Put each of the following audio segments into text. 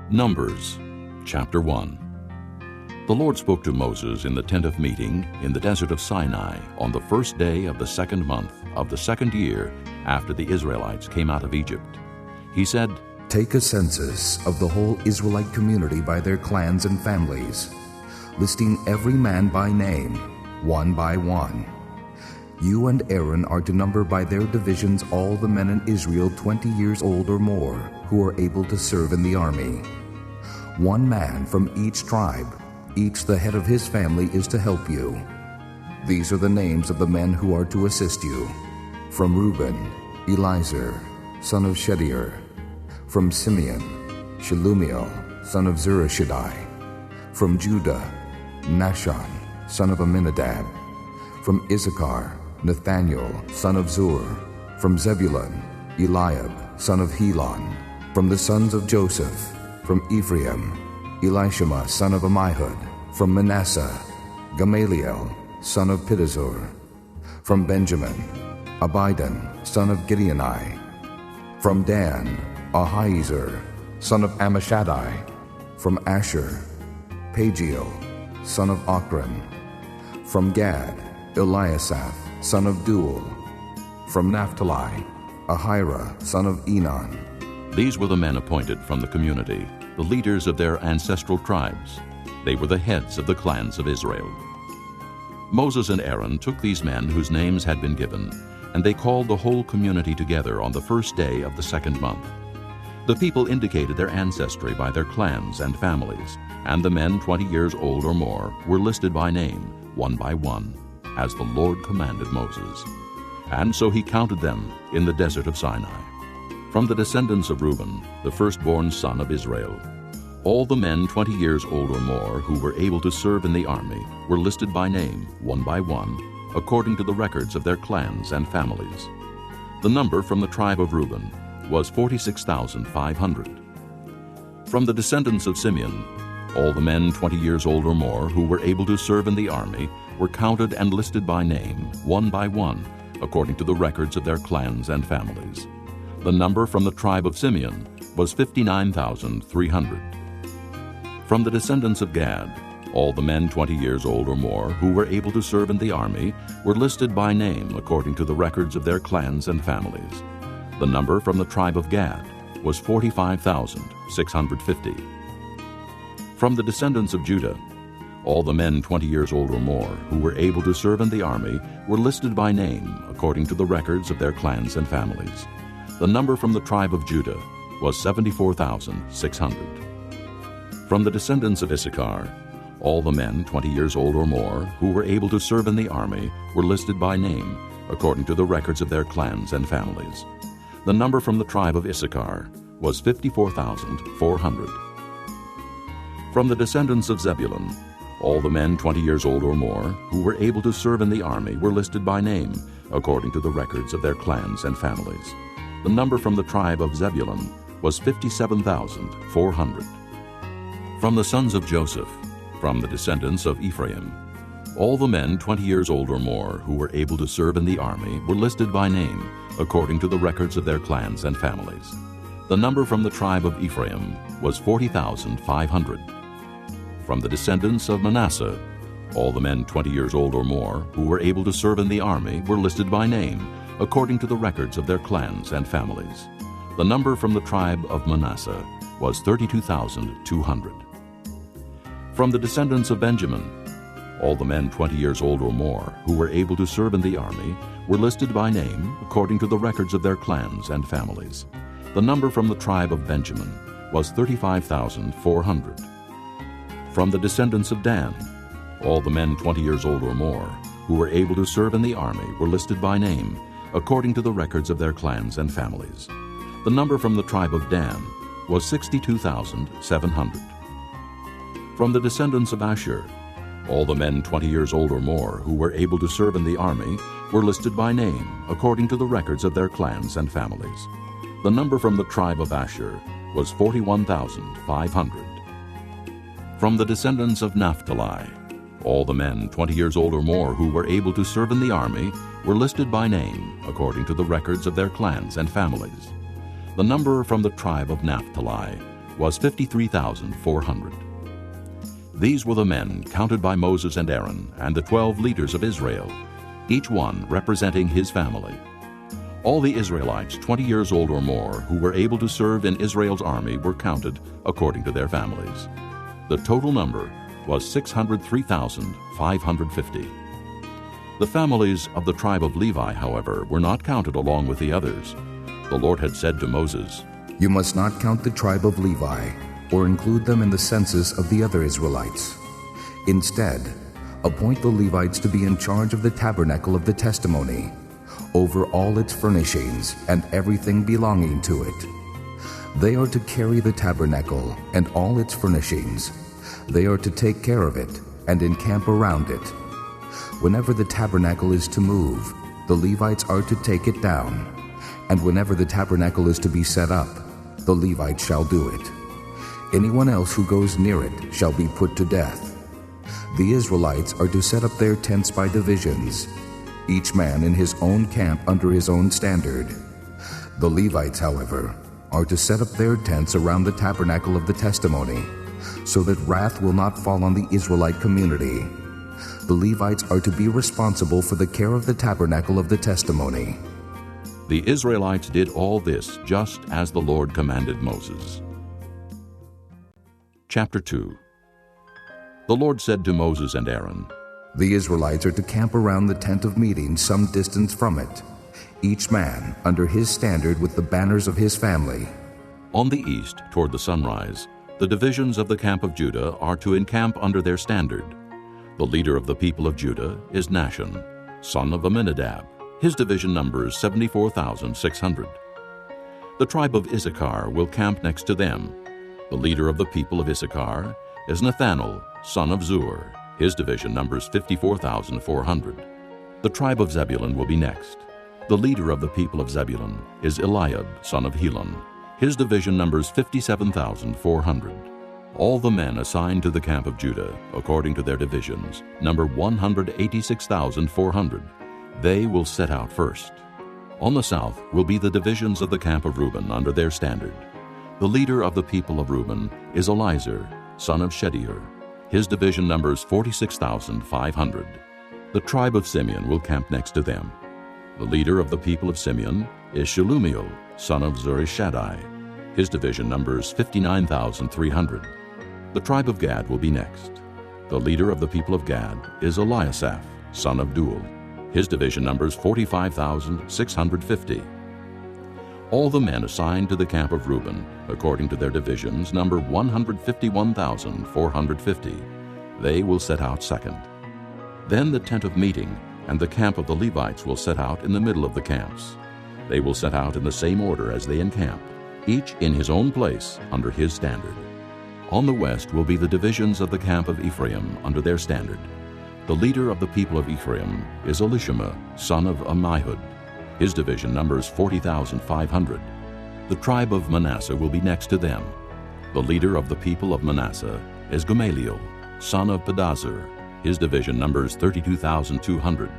Numbers, chapter 1. The Lord spoke to Moses in the tent of meeting in the desert of Sinai on the first day of the second month of the second year after the Israelites came out of Egypt. He said, "Take a census of the whole Israelite community by their clans and families, listing every man by name, one by one. You and Aaron are to number by their divisions all the men in Israel 20 years old or more who are able to serve in the army. One man from each tribe, each the head of his family, is to help you. These are the names of the men who are to assist you. From Reuben, Elizur, son of Shedeur. From Simeon, Shelumiel, son of Zurishaddai. From Judah, Nahshon, son of Amminadab. From Issachar, Nathaniel, son of Zur. From Zebulun, Eliab, son of Helon. From the sons of Joseph, from Ephraim, Elishama, son of Ammihud. From Manasseh, Gamaliel, son of Pedazur. From Benjamin, Abidan, son of Gideoni. From Dan, Ahiezer, son of Ammishaddai. From Asher, Pagiel, son of Ochran. From Gad, Eliasaph, son of Duel. From Naphtali, Ahira, son of Enon. These were the men appointed from the community, the leaders of their ancestral tribes. They were the heads of the clans of Israel. Moses and Aaron took these men whose names had been given, and they called the whole community together on the first day of the second month. The people indicated their ancestry by their clans and families, and the men 20 years old or more were listed by name, one by one, as the Lord commanded Moses. And so he counted them in the desert of Sinai. From the descendants of Reuben, the firstborn son of Israel, all the men 20 years old or more who were able to serve in the army were listed by name, one by one, according to the records of their clans and families. The number from the tribe of Reuben was 46,500. From the descendants of Simeon, all the men 20 years old or more who were able to serve in the army were counted and listed by name, one by one, according to the records of their clans and families. The number from the tribe of Simeon was 59,300. From the descendants of Gad, all the men 20 years old or more who were able to serve in the army were listed by name according to the records of their clans and families. The number from the tribe of Gad was 45,650. From the descendants of Judah, all the men 20 years old or more who were able to serve in the army were listed by name according to the records of their clans and families. The number from the tribe of Judah was 74,600. From the descendants of Issachar, all the men 20 years old or more who were able to serve in the army were listed by name according to the records of their clans and families. The number from the tribe of Issachar was 54,400. From the descendants of Zebulun, all the men 20 years old or more who were able to serve in the army were listed by name according to the records of their clans and families. The number from the tribe of Zebulun was 57,400. From the sons of Joseph, from the descendants of Ephraim, all the men 20 years old or more who were able to serve in the army were listed by name according to the records of their clans and families. The number from the tribe of Ephraim was 40,500. From the descendants of Manasseh, all the men 20 years old or more who were able to serve in the army were listed by name according to the records of their clans and families. The number from the tribe of Manasseh was 32,200. From the descendants of Benjamin, all the men 20 years old or more who were able to serve in the army were listed by name according to the records of their clans and families. The number from the tribe of Benjamin was 35,400. From the descendants of Dan, all the men 20 years old or more who were able to serve in the army were listed by name according to the records of their clans and families. The number from the tribe of Dan was 62,700. From the descendants of Asher, all the men 20 years old or more who were able to serve in the army were listed by name according to the records of their clans and families. The number from the tribe of Asher was 41,500. From the descendants of Naphtali, all the men 20 years old or more who were able to serve in the army were listed by name according to the records of their clans and families. The number from the tribe of Naphtali was 53,400. These were the men counted by Moses and Aaron and the 12 leaders of Israel, each one representing his family. All the Israelites 20 years old or more who were able to serve in Israel's army were counted according to their families. The total number was 603,550. The families of the tribe of Levi, however, were not counted along with the others. The Lord had said to Moses, You must not count the tribe of Levi, or include them in the census of the other Israelites. Instead, appoint the Levites to be in charge of the tabernacle of the testimony, over all its furnishings and everything belonging to it. They are to carry the tabernacle and all its furnishings. They are to take care of it and encamp around it. Whenever the tabernacle is to move, the Levites are to take it down, and whenever the tabernacle is to be set up, the Levites shall do it. Anyone else who goes near it shall be put to death. The Israelites are to set up their tents by divisions, each man in his own camp under his own standard. The Levites, however, are to set up their tents around the tabernacle of the testimony, so that wrath will not fall on the Israelite community. The Levites are to be responsible for the care of the tabernacle of the testimony. The Israelites did all this just as the Lord commanded Moses. Chapter 2. The Lord said to Moses and Aaron, The Israelites are to camp around the tent of meeting some distance from it, each man under his standard with the banners of his family. On the east, toward the sunrise, the divisions of the camp of Judah are to encamp under their standard. The leader of the people of Judah is Nahshon, son of Amminadab. His division numbers 74,600. The tribe of Issachar will camp next to them. The leader of the people of Issachar is Nathanael, son of Zur. His division numbers 54,400. The tribe of Zebulun will be next. The leader of the people of Zebulun is Eliab, son of Helon. His division numbers 57,400. All the men assigned to the camp of Judah, according to their divisions, number 186,400. They will set out first. On the south will be the divisions of the camp of Reuben under their standard. The leader of the people of Reuben is Elizur, son of Shedeur. His division numbers 46,500. The tribe of Simeon will camp next to them. The leader of the people of Simeon is Shelumiel, son of Zurishaddai. His division numbers 59,300. The tribe of Gad will be next. The leader of the people of Gad is Eliasaph, son of Duel. His division numbers 45,650. All the men assigned to the camp of Reuben, according to their divisions, number 151,450. They will set out second. Then the tent of meeting and the camp of the Levites will set out in the middle of the camps. They will set out in the same order as they encamped, each in his own place under his standard. On the west will be the divisions of the camp of Ephraim under their standard. The leader of the people of Ephraim is Elishama, son of Ammihud. His division numbers 40,500. The tribe of Manasseh will be next to them. The leader of the people of Manasseh is Gamaliel, son of Pedazur. His division numbers 32,200.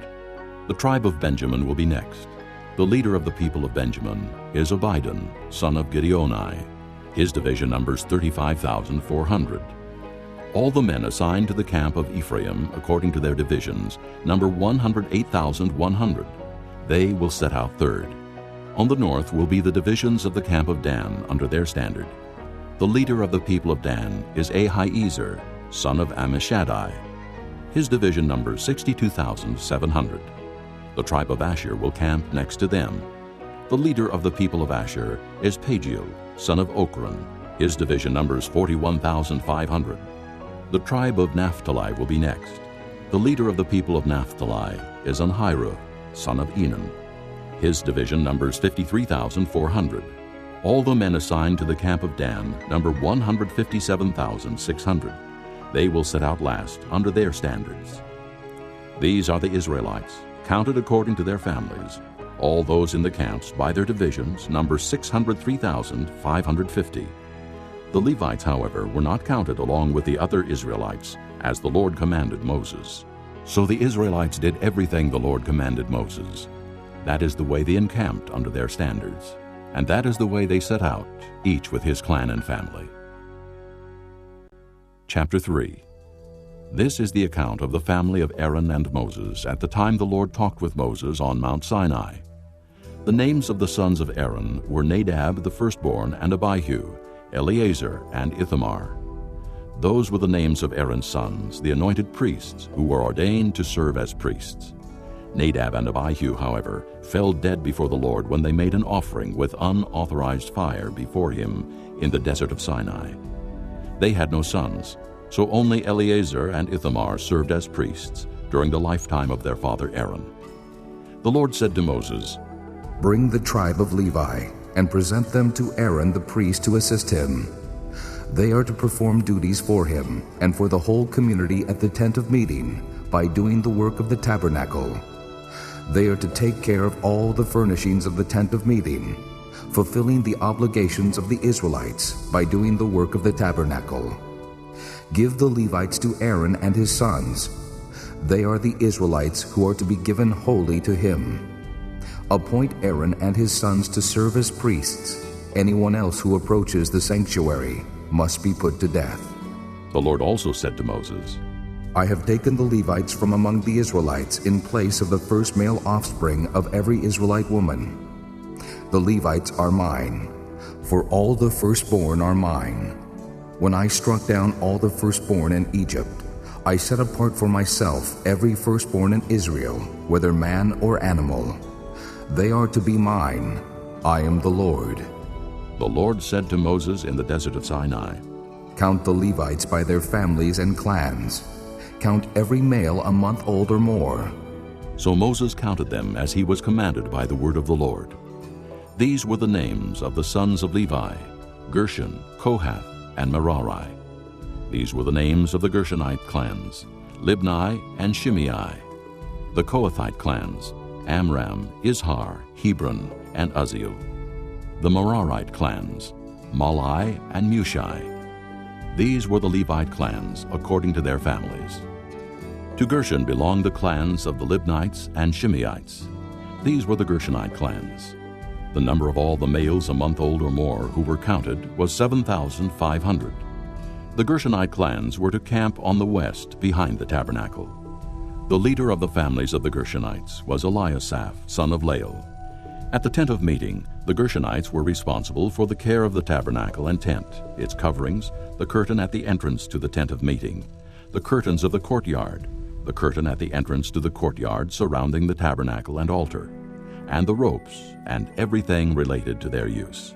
The tribe of Benjamin will be next. The leader of the people of Benjamin is Abidan, son of Gideoni. His division numbers 35,400. All the men assigned to the camp of Ephraim, according to their divisions, number 108,100. They will set out third. On the north will be the divisions of the camp of Dan under their standard. The leader of the people of Dan is Ahiezer, son of Ammishaddai. His division numbers 62,700. The tribe of Asher will camp next to them. The leader of the people of Asher is Pagiel, son of Ochran. His division numbers 41,500. The tribe of Naphtali will be next. The leader of the people of Naphtali is Anhirah, son of Enan. His division numbers 53,400. All the men assigned to the camp of Dan number 157,600. They will set out last under their standards. These are the Israelites, counted according to their families. All those in the camps by their divisions number 603,550. The Levites, however, were not counted along with the other Israelites, as the Lord commanded Moses. So the Israelites did everything the Lord commanded Moses. That is the way they encamped under their standards, and that is the way they set out, each with his clan and family. Chapter 3. This is the account of the family of Aaron and Moses at the time the Lord talked with Moses on Mount Sinai. The names of the sons of Aaron were Nadab the firstborn and Abihu, Eleazar and Ithamar. Those were the names of Aaron's sons, the anointed priests, who were ordained to serve as priests. Nadab and Abihu, however, fell dead before the Lord when they made an offering with unauthorized fire before him in the desert of Sinai. They had no sons, so only Eleazar and Ithamar served as priests during the lifetime of their father Aaron. The Lord said to Moses, "Bring the tribe of Levi and present them to Aaron the priest to assist him. They are to perform duties for him and for the whole community at the tent of meeting by doing the work of the tabernacle. They are to take care of all the furnishings of the tent of meeting, fulfilling the obligations of the Israelites by doing the work of the tabernacle. Give the Levites to Aaron and his sons. They are the Israelites who are to be given wholly to him. Appoint Aaron and his sons to serve as priests. Anyone else who approaches the sanctuary must be put to death." The Lord also said to Moses, "I have taken the Levites from among the Israelites in place of the first male offspring of every Israelite woman. The Levites are mine, for all the firstborn are mine. When I struck down all the firstborn in Egypt, I set apart for myself every firstborn in Israel, whether man or animal. They are to be mine. I am the Lord." The Lord said to Moses in the desert of Sinai, "Count the Levites by their families and clans. Count every male a month old or more." So Moses counted them as he was commanded by the word of the Lord. These were the names of the sons of Levi: Gershon, Kohath, and Merari. These were the names of the Gershonite clans: Libni and Shimei. The Kohathite clans: Amram, Izhar, Hebron, and Uzziel. The Merarite clans: Malai and Mushi. These were the Levite clans according to their families. To Gershon belonged the clans of the Libnites and Shimeites. These were the Gershonite clans. The number of all the males a month old or more who were counted was 7,500. The Gershonite clans were to camp on the west behind the tabernacle. The leader of the families of the Gershonites was Eliasaph, son of Lael. At the tent of meeting, the Gershonites were responsible for the care of the tabernacle and tent, its coverings, the curtain at the entrance to the tent of meeting, the curtains of the courtyard, the curtain at the entrance to the courtyard surrounding the tabernacle and altar, and the ropes and everything related to their use.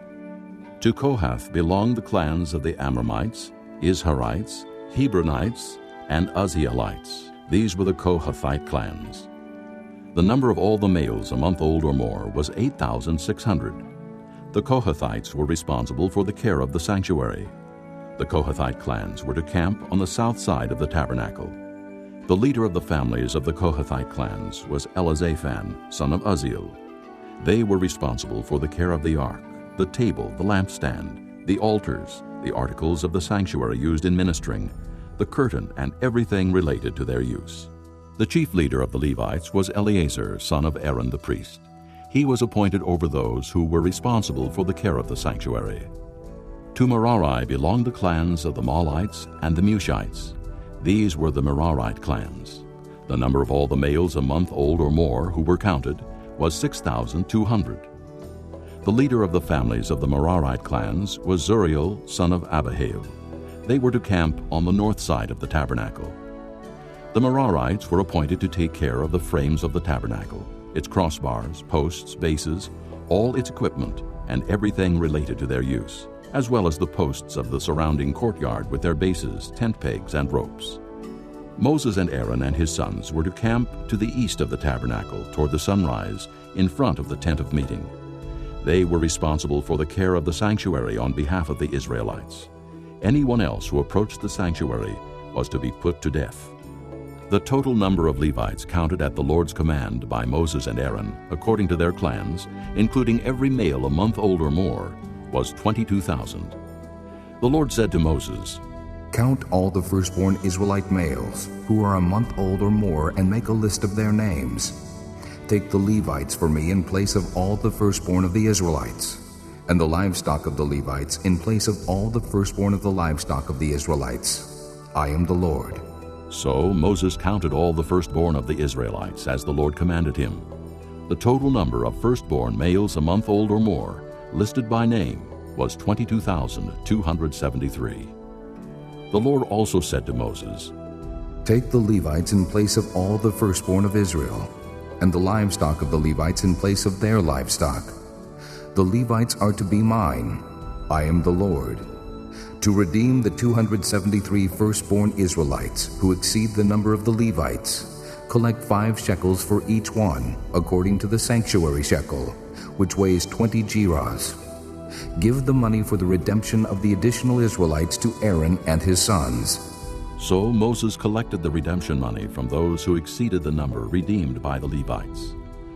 To Kohath belonged the clans of the Amramites, Izharites, Hebronites, and Uzzielites. These were the Kohathite clans. The number of all the males a month old or more was 8,600. The Kohathites were responsible for the care of the sanctuary. The Kohathite clans were to camp on the south side of the tabernacle. The leader of the families of the Kohathite clans was Elizaphan, son of Uzziel. They were responsible for the care of the ark, the table, the lampstand, the altars, the articles of the sanctuary used in ministering, the curtain, and everything related to their use. The chief leader of the Levites was Eleazar, son of Aaron the priest. He was appointed over those who were responsible for the care of the sanctuary. To Merari belonged the clans of the Malites and the Mushites. These were the Merarite clans. The number of all the males a month old or more who were counted was 6,200. The leader of the families of the Merarite clans was Zuriel, son of Abihail. They were to camp on the north side of the tabernacle. The Merarites were appointed to take care of the frames of the tabernacle, its crossbars, posts, bases, all its equipment, and everything related to their use, as well as the posts of the surrounding courtyard with their bases, tent pegs, and ropes. Moses and Aaron and his sons were to camp to the east of the tabernacle toward the sunrise in front of the tent of meeting. They were responsible for the care of the sanctuary on behalf of the Israelites. Anyone else who approached the sanctuary was to be put to death. The total number of Levites counted at the Lord's command by Moses and Aaron, according to their clans, including every male a month old or more, was 22,000. The Lord said to Moses, "Count all the firstborn Israelite males who are a month old or more and make a list of their names. Take the Levites for me in place of all the firstborn of the Israelites, and the livestock of the Levites in place of all the firstborn of the livestock of the Israelites. I am the Lord." So Moses counted all the firstborn of the Israelites as the Lord commanded him. The total number of firstborn males a month old or more, listed by name, was 22,273. The Lord also said to Moses, "Take the Levites in place of all the firstborn of Israel, and the livestock of the Levites in place of their livestock. The Levites are to be mine. I am the Lord. To redeem the 273 firstborn Israelites who exceed the number of the Levites, collect 5 shekels for each one, according to the sanctuary shekel, which weighs 20 gerahs. Give the money for the redemption of the additional Israelites to Aaron and his sons." So Moses collected the redemption money from those who exceeded the number redeemed by the Levites.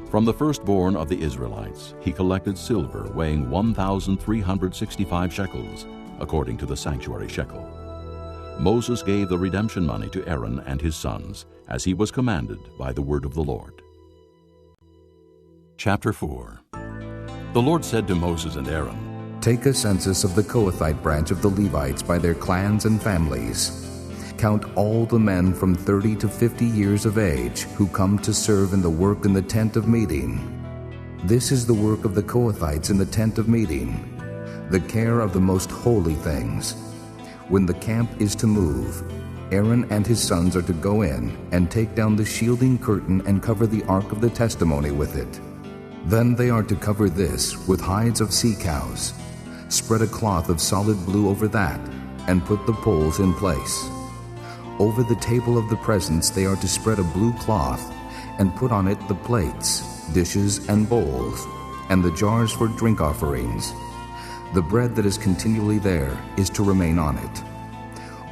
From the firstborn of the Israelites, he collected silver weighing 1,365 shekels, according to the sanctuary shekel. Moses gave the redemption money to Aaron and his sons, as he was commanded by the word of the Lord. Chapter 4. The Lord said to Moses and Aaron, "Take a census of the Kohathite branch of the Levites by their clans and families. Count all the men from 30 to 50 years of age who come to serve in the work in the tent of meeting. This is the work of the Kohathites in the tent of meeting, the care of the most holy things. When the camp is to move, Aaron and his sons are to go in and take down the shielding curtain and cover the ark of the testimony with it. Then they are to cover this with hides of sea cows. Spread a cloth of solid blue over that, and put the poles in place. Over the table of the presence they are to spread a blue cloth, and put on it the plates, dishes, and bowls, and the jars for drink offerings. The bread that is continually there is to remain on it.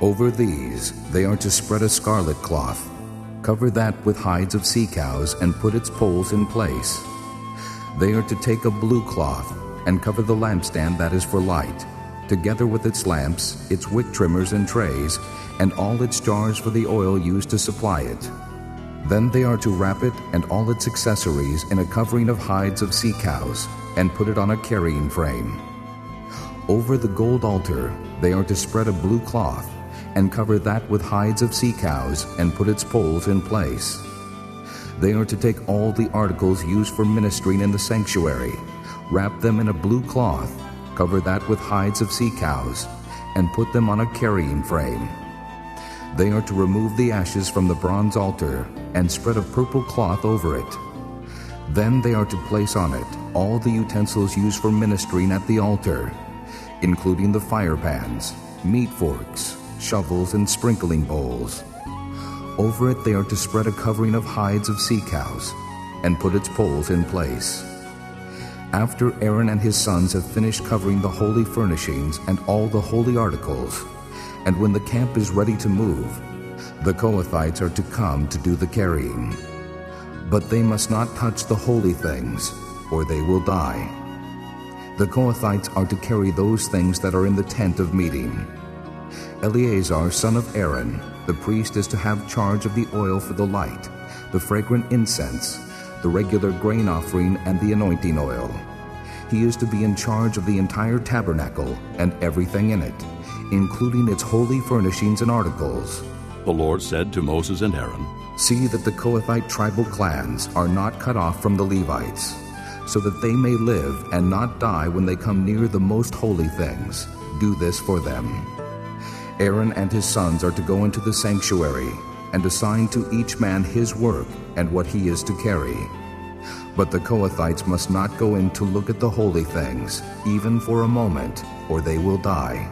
Over these they are to spread a scarlet cloth. Cover that with hides of sea cows, and put its poles in place. They are to take a blue cloth, and cover the lampstand that is for light, together with its lamps, its wick trimmers and trays, and all its jars for the oil used to supply it. Then they are to wrap it and all its accessories in a covering of hides of sea cows, and put it on a carrying frame. Over the gold altar they are to spread a blue cloth, and cover that with hides of sea cows, and put its poles in place. They are to take all the articles used for ministering in the sanctuary, wrap them in a blue cloth, cover that with hides of sea cows, and put them on a carrying frame. They are to remove the ashes from the bronze altar, and spread a purple cloth over it. Then they are to place on it all the utensils used for ministering at the altar, including the fire pans, meat forks, shovels, and sprinkling bowls. Over it they are to spread a covering of hides of sea cows, and put its poles in place. After Aaron and his sons have finished covering the holy furnishings and all the holy articles, and when the camp is ready to move, the Kohathites are to come to do the carrying. But they must not touch the holy things, or they will die. The Kohathites are to carry those things that are in the tent of meeting. Eleazar, son of Aaron, the priest, is to have charge of the oil for the light, the fragrant incense, the regular grain offering, and the anointing oil. He is to be in charge of the entire tabernacle and everything in it, including its holy furnishings and articles. The Lord said to Moses and Aaron, "See that the Kohathite tribal clans are not cut off from the Levites, so that they may live and not die when they come near the most holy things. Do this for them. Aaron and his sons are to go into the sanctuary and assign to each man his work and what he is to carry. But the Kohathites must not go in to look at the holy things, even for a moment, or they will die."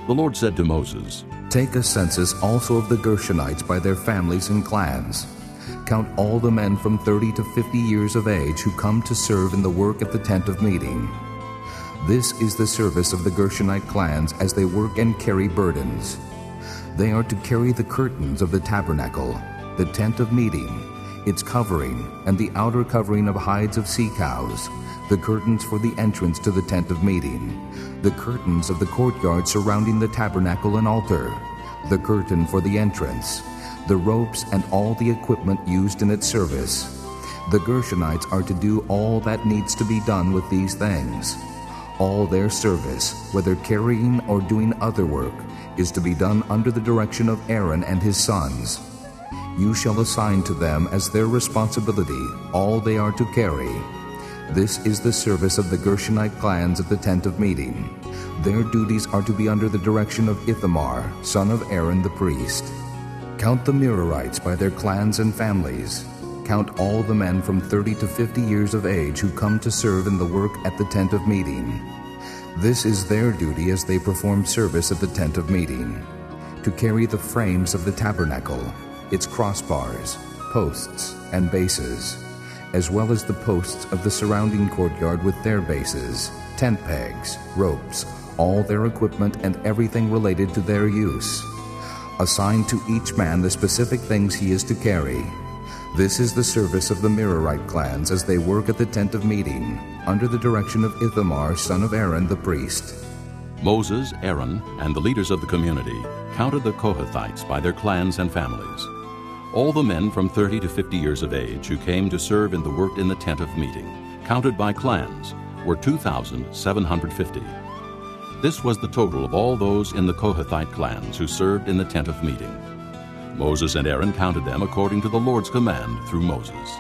The Lord said to Moses, "Take a census also of the Gershonites by their families and clans. Count all the men from 30 to 50 years of age who come to serve in the work at the tent of meeting. This is the service of the Gershonite clans as they work and carry burdens. They are to carry the curtains of the tabernacle, the tent of meeting, its covering, and the outer covering of hides of sea cows, the curtains for the entrance to the tent of meeting, the curtains of the courtyard surrounding the tabernacle and altar, the curtain for the entrance, the ropes and all the equipment used in its service. The Gershonites are to do all that needs to be done with these things. All their service, whether carrying or doing other work, is to be done under the direction of Aaron and his sons. You shall assign to them as their responsibility all they are to carry. This is the service of the Gershonite clans at the tent of meeting. Their duties are to be under the direction of Ithamar, son of Aaron the priest. Count the Merarites by their clans and families. Count all the men from 30 to 50 years of age who come to serve in the work at the tent of meeting. This is their duty as they perform service at the tent of meeting, to carry the frames of the tabernacle, its crossbars, posts, and bases, as well as the posts of the surrounding courtyard with their bases, tent pegs, ropes, all their equipment and everything related to their use. Assign to each man the specific things he is to carry. This is the service of the Merarite clans as they work at the tent of meeting, under the direction of Ithamar, son of Aaron the priest. Moses, Aaron, and the leaders of the community counted the Kohathites by their clans and families. All the men from 30 to 50 years of age who came to serve in the work in the tent of meeting, counted by clans, were 2,750. This was the total of all those in the Kohathite clans who served in the tent of meeting. Moses and Aaron counted them according to the Lord's command through Moses.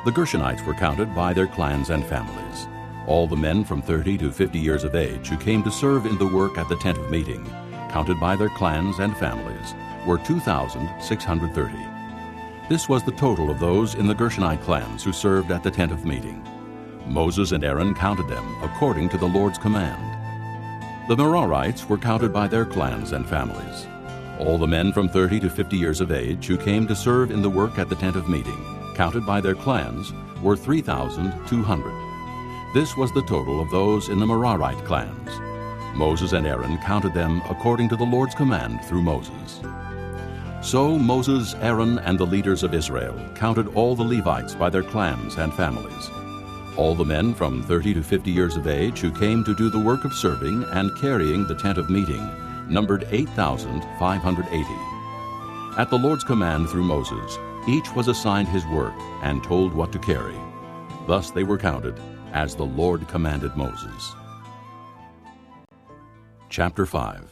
The Gershonites were counted by their clans and families. All the men from 30 to 50 years of age who came to serve in the work at the tent of meeting, counted by their clans and families, were 2,630. This was the total of those in the Gershonite clans who served at the tent of meeting. Moses and Aaron counted them according to the Lord's command. The Merarites were counted by their clans and families. All the men from 30 to 50 years of age who came to serve in the work at the tent of meeting, counted by their clans, were 3,200. This was the total of those in the Merarite clans. Moses and Aaron counted them according to the Lord's command through Moses. So Moses, Aaron, and the leaders of Israel counted all the Levites by their clans and families. All the men from 30 to 50 years of age who came to do the work of serving and carrying the tent of meeting numbered 8,580. At the Lord's command through Moses, each was assigned his work and told what to carry. Thus they were counted as the Lord commanded Moses. Chapter 5.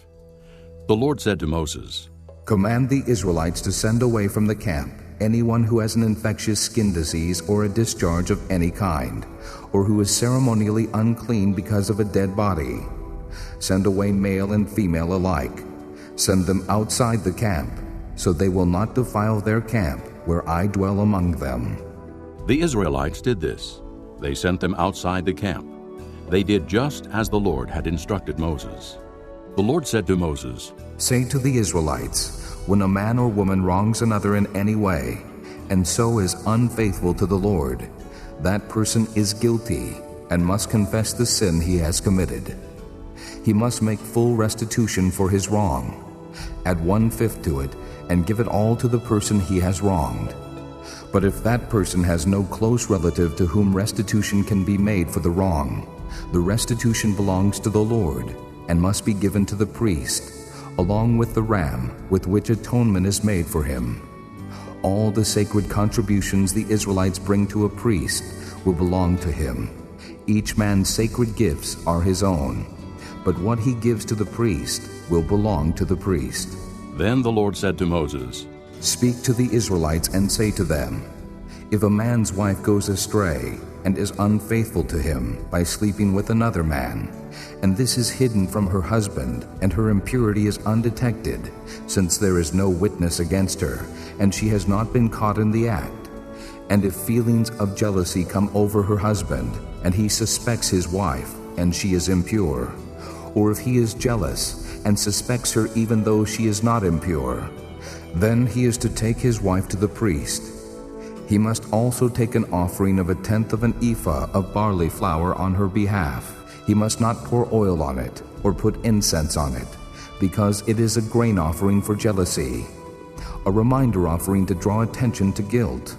The Lord said to Moses, Command the Israelites to send away from the camp anyone who has an infectious skin disease or a discharge of any kind, or who is ceremonially unclean because of a dead body. Send away male and female alike. Send them outside the camp, so they will not defile their camp where I dwell among them. The Israelites did this. They sent them outside the camp. They did just as the Lord had instructed Moses. The Lord said to Moses, Say to the Israelites, when a man or woman wrongs another in any way, and so is unfaithful to the Lord, that person is guilty and must confess the sin he has committed. He must make full restitution for his wrong. Add 1/5 to it and give it all to the person he has wronged. But if that person has no close relative to whom restitution can be made for the wrong, the restitution belongs to the Lord and must be given to the priest, along with the ram with which atonement is made for him. All the sacred contributions the Israelites bring to a priest will belong to him. Each man's sacred gifts are his own, but what he gives to the priest will belong to the priest. Then the Lord said to Moses, Speak to the Israelites and say to them, If a man's wife goes astray and is unfaithful to him by sleeping with another man, and this is hidden from her husband, and her impurity is undetected, since there is no witness against her, and she has not been caught in the act, and if feelings of jealousy come over her husband, and he suspects his wife, and she is impure, or if he is jealous and suspects her even though she is not impure, then he is to take his wife to the priest. He must also take an offering of 1/10 of an ephah of barley flour on her behalf. He must not pour oil on it or put incense on it, because it is a grain offering for jealousy, a reminder offering to draw attention to guilt.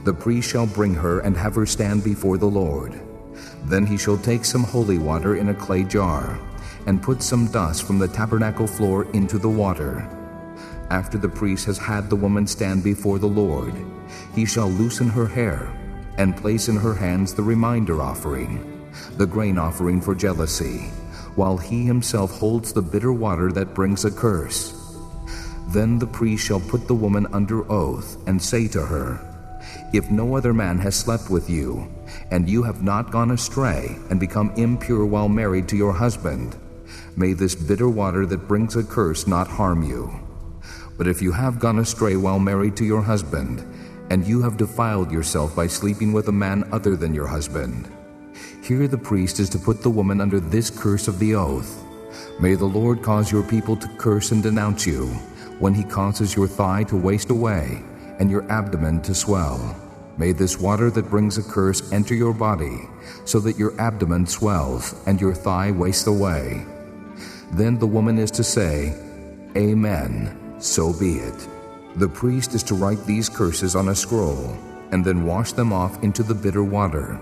The priest shall bring her and have her stand before the Lord. Then he shall take some holy water in a clay jar, and put some dust from the tabernacle floor into the water. After the priest has had the woman stand before the Lord, he shall loosen her hair, and place in her hands the reminder offering, the grain offering for jealousy, while he himself holds the bitter water that brings a curse. Then the priest shall put the woman under oath and say to her, "If no other man has slept with you, and you have not gone astray and become impure while married to your husband, may this bitter water that brings a curse not harm you. But if you have gone astray while married to your husband, and you have defiled yourself by sleeping with a man other than your husband, here the priest is to put the woman under this curse of the oath. May the Lord cause your people to curse and denounce you, when he causes your thigh to waste away and your abdomen to swell. May this water that brings a curse enter your body, so that your abdomen swells and your thigh wastes away." Then the woman is to say, "Amen, so be it." The priest is to write these curses on a scroll, and then wash them off into the bitter water.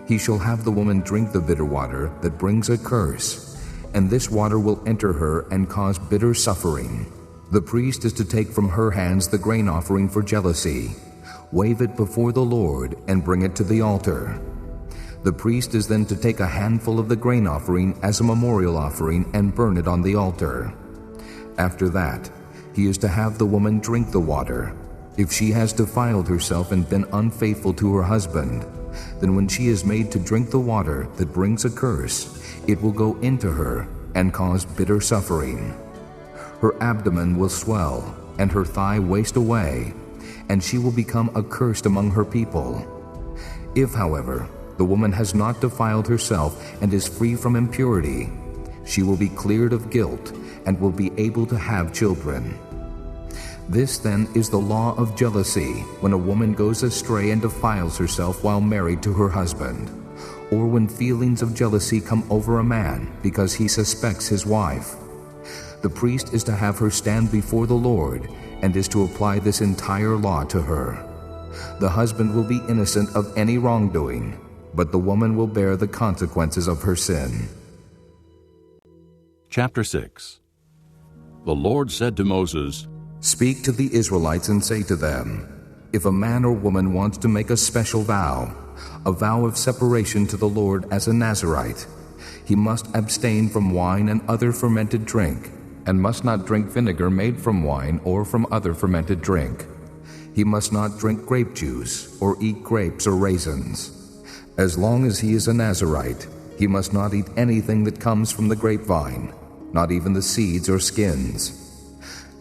He shall have the woman drink the bitter water that brings a curse, and this water will enter her and cause bitter suffering. The priest is to take from her hands the grain offering for jealousy, wave it before the Lord, and bring it to the altar. The priest is then to take a handful of the grain offering as a memorial offering and burn it on the altar. After that, he is to have the woman drink the water. If she has defiled herself and been unfaithful to her husband, then when she is made to drink the water that brings a curse, it will go into her and cause bitter suffering. Her abdomen will swell and her thigh waste away, and she will become accursed among her people. If, however, the woman has not defiled herself and is free from impurity, she will be cleared of guilt and will be able to have children. This then is the law of jealousy when a woman goes astray and defiles herself while married to her husband, or when feelings of jealousy come over a man because he suspects his wife. The priest is to have her stand before the Lord and is to apply this entire law to her. The husband will be innocent of any wrongdoing, but the woman will bear the consequences of her sin. Chapter 6. The Lord said to Moses, "Speak to the Israelites and say to them, if a man or woman wants to make a special vow, a vow of separation to the Lord as a Nazirite, he must abstain from wine and other fermented drink, and must not drink vinegar made from wine or from other fermented drink. He must not drink grape juice or eat grapes or raisins. As long as he is a Nazirite, he must not eat anything that comes from the grapevine, not even the seeds or skins.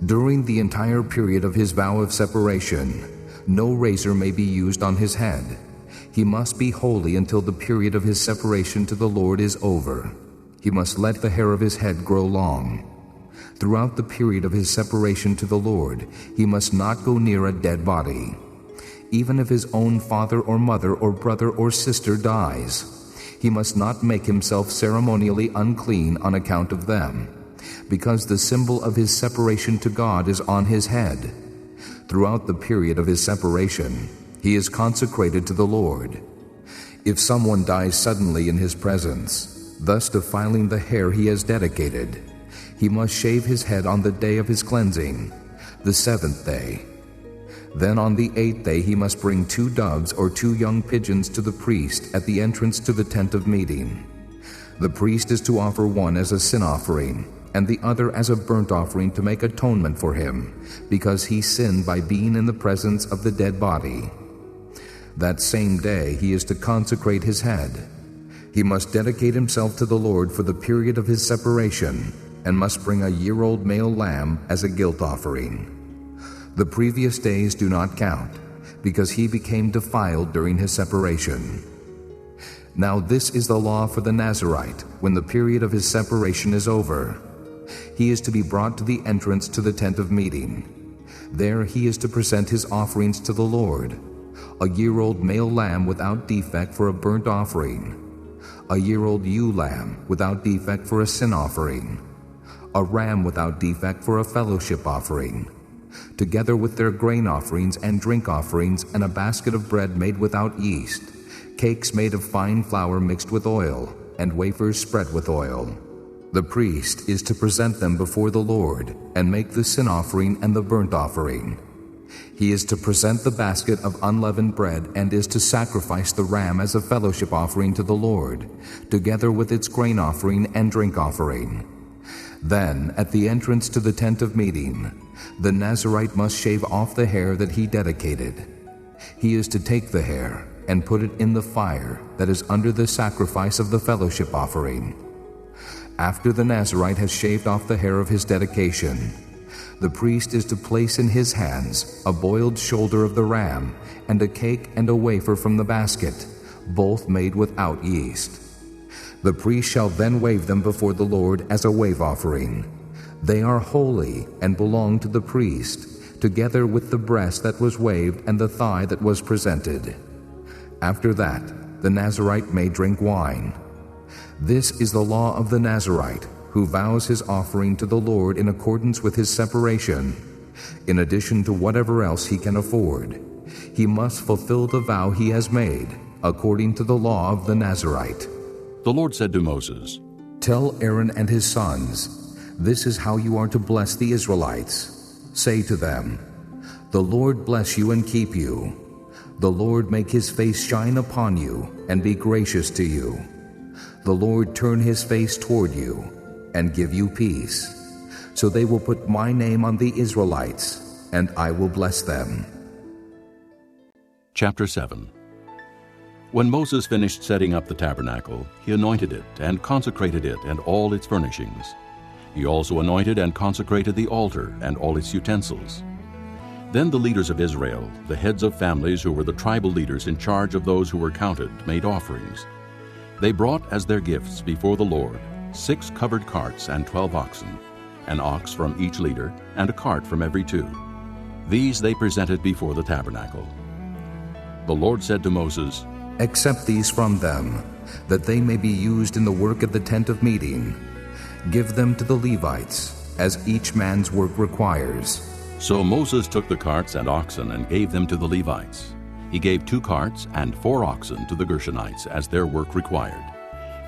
During the entire period of his vow of separation, no razor may be used on his head. He must be holy until the period of his separation to the Lord is over. He must let the hair of his head grow long. Throughout the period of his separation to the Lord, he must not go near a dead body. Even if his own father or mother or brother or sister dies, he must not make himself ceremonially unclean on account of them, because the symbol of his separation to God is on his head. Throughout the period of his separation, he is consecrated to the Lord. If someone dies suddenly in his presence, thus defiling the hair he has dedicated, he must shave his head on the day of his cleansing, the 7th day. Then on the 8th day he must bring 2 doves or 2 young pigeons to the priest at the entrance to the tent of meeting. The priest is to offer one as a sin offering, and the other as a burnt offering to make atonement for him, because he sinned by being in the presence of the dead body. That same day he is to consecrate his head. He must dedicate himself to the Lord for the period of his separation, and must bring a year-old male lamb as a guilt offering. The previous days do not count, because he became defiled during his separation. Now this is the law for the Nazirite when the period of his separation is over. He is to be brought to the entrance to the tent of meeting. There he is to present his offerings to the Lord: a year-old male lamb without defect for a burnt offering, a year-old ewe lamb without defect for a sin offering, a ram without defect for a fellowship offering, together with their grain offerings and drink offerings, and a basket of bread made without yeast, cakes made of fine flour mixed with oil, and wafers spread with oil. The priest is to present them before the Lord and make the sin offering and the burnt offering. He is to present the basket of unleavened bread and is to sacrifice the ram as a fellowship offering to the Lord, together with its grain offering and drink offering. Then, at the entrance to the tent of meeting, the Nazirite must shave off the hair that he dedicated. He is to take the hair and put it in the fire that is under the sacrifice of the fellowship offering. After the Nazirite has shaved off the hair of his dedication, the priest is to place in his hands a boiled shoulder of the ram and a cake and a wafer from the basket, both made without yeast. The priest shall then wave them before the Lord as a wave offering. They are holy and belong to the priest, together with the breast that was waved and the thigh that was presented. After that, the Nazirite may drink wine. This is the law of the Nazirite, who vows his offering to the Lord in accordance with his separation, in addition to whatever else he can afford. He must fulfill the vow he has made, according to the law of the Nazirite. The Lord said to Moses, Tell Aaron and his sons, this is how you are to bless the Israelites. Say to them, The Lord bless you and keep you. The Lord make his face shine upon you and be gracious to you. The Lord turn his face toward you and give you peace. So they will put my name on the Israelites, and I will bless them. Chapter 7. When Moses finished setting up the tabernacle, he anointed it and consecrated it and all its furnishings. He also anointed and consecrated the altar and all its utensils. Then the leaders of Israel, the heads of families who were the tribal leaders in charge of those who were counted, made offerings. They brought as their gifts before the Lord 6 covered carts and 12 oxen, an ox from each leader, and a cart from every 2. These they presented before the tabernacle. The Lord said to Moses, Accept these from them, that they may be used in the work of the tent of meeting. Give them to the Levites, as each man's work requires. So Moses took the carts and oxen and gave them to the Levites. He gave 2 carts and 4 oxen to the Gershonites, as their work required.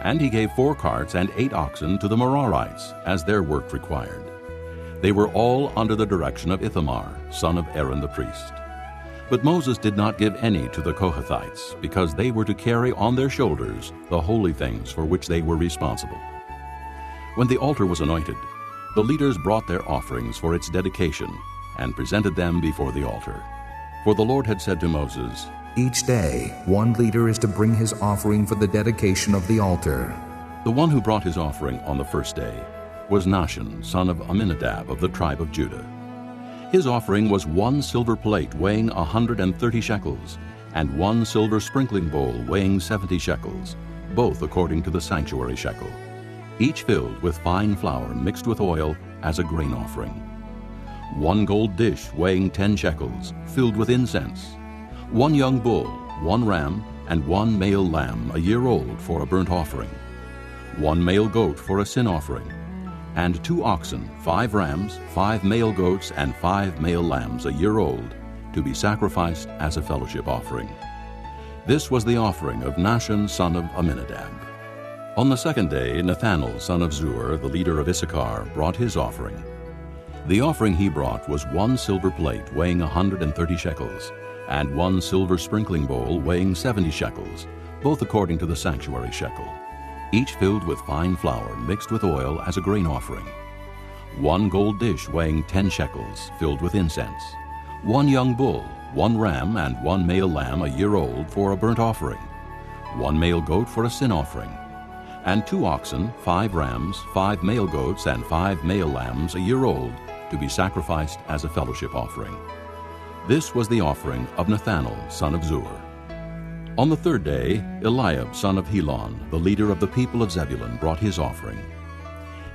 And he gave 4 carts and 8 oxen to the Merarites, as their work required. They were all under the direction of Ithamar, son of Aaron the priest. But Moses did not give any to the Kohathites, because they were to carry on their shoulders the holy things for which they were responsible. When the altar was anointed, the leaders brought their offerings for its dedication and presented them before the altar. For the Lord had said to Moses, Each day, one leader is to bring his offering for the dedication of the altar. The one who brought his offering on the first day was Nahshon, son of Amminadab of the tribe of Judah. His offering was 1 silver plate weighing 130 shekels, and 1 silver sprinkling bowl weighing 70 shekels, both according to the sanctuary shekel, each filled with fine flour mixed with oil as a grain offering. 1 gold dish weighing 10 shekels, filled with incense. 1 young bull, 1 ram, and 1 male lamb a year old for a burnt offering. 1 male goat for a sin offering. And 2 oxen, 5 rams, 5 male goats, and 5 male lambs a year old, to be sacrificed as a fellowship offering. This was the offering of Nahshon, son of Amminadab. On the second day, Nathanael, son of Zuar, the leader of Issachar, brought his offering. The offering he brought was 1 silver plate weighing 130 shekels, and 1 silver sprinkling bowl weighing 70 shekels, both according to the sanctuary shekel, each filled with fine flour mixed with oil as a grain offering. 1 gold dish weighing 10 shekels, filled with incense. 1 young bull, 1 ram, and 1 male lamb a year old for a burnt offering. 1 male goat for a sin offering. And 2 oxen, 5 rams, 5 male goats, and 5 male lambs a year old, to be sacrificed as a fellowship offering. This was the offering of Nathanael, son of Zuar. On the third day, Eliab, son of Helon, the leader of the people of Zebulun, brought his offering.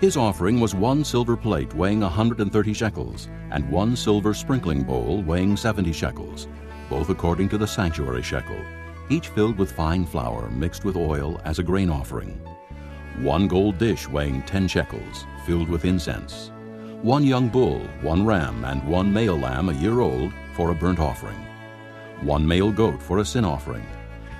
His offering was 1 silver plate weighing 130 shekels, and 1 silver sprinkling bowl weighing 70 shekels, both according to the sanctuary shekel, each filled with fine flour mixed with oil as a grain offering. 1 gold dish weighing 10 shekels, filled with incense. 1 young bull, 1 ram, and 1 male lamb a year old for a burnt offering. 1 male goat for a sin offering.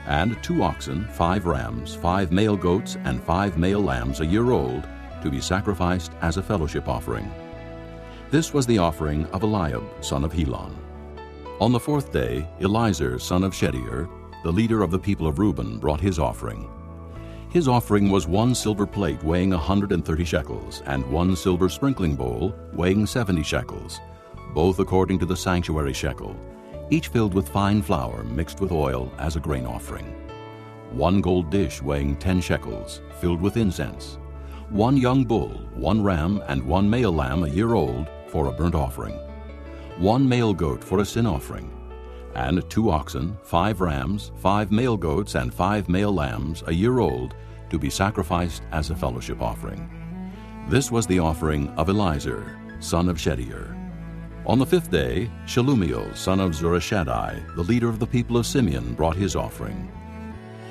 And 2 oxen, 5 rams, 5 male goats, and 5 male lambs a year old, to be sacrificed as a fellowship offering. This was the offering of Eliab, son of Helon. On the fourth day, Elizur, son of Shedeur, the leader of the people of Reuben, brought his offering. His offering was 1 silver plate weighing 130 shekels, and 1 silver sprinkling bowl weighing 70 shekels, both according to the sanctuary shekel, each filled with fine flour mixed with oil as a grain offering. 1 gold dish weighing 10 shekels, filled with incense. 1 young bull, 1 ram, and 1 male lamb a year old for a burnt offering. 1 male goat for a sin offering, and 2 oxen, 5 rams, 5 male goats, and 5 male lambs a year old to be sacrificed as a fellowship offering. This was the offering of Elizur, son of Shedeur. On the 5th day, Shelumiel, son of Zurishaddai, the leader of the people of Simeon, brought his offering.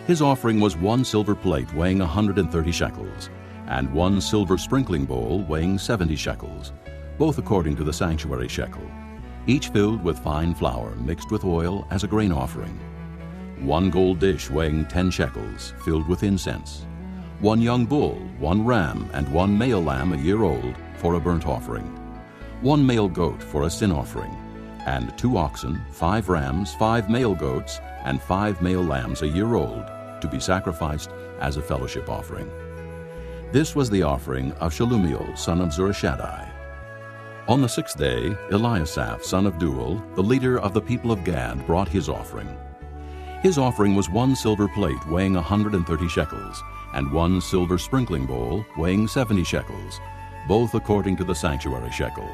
His offering was 1 silver plate weighing 130 shekels, and 1 silver sprinkling bowl weighing 70 shekels, both according to the sanctuary shekel, each filled with fine flour mixed with oil as a grain offering. 1 gold dish weighing 10 shekels, filled with incense. 1 young bull, 1 ram, and 1 male lamb a year old for a burnt offering. 1 male goat for a sin offering, and 2 oxen, 5 rams, 5 male goats, and 5 male lambs a year old to be sacrificed as a fellowship offering. This was the offering of Shelumiel, son of Zurishaddai. On the 6th day, Eliasaph, son of Deuel, the leader of the people of Gad, brought his offering. His offering was 1 silver plate weighing 130 shekels, and 1 silver sprinkling bowl weighing 70 shekels, both according to the sanctuary shekel,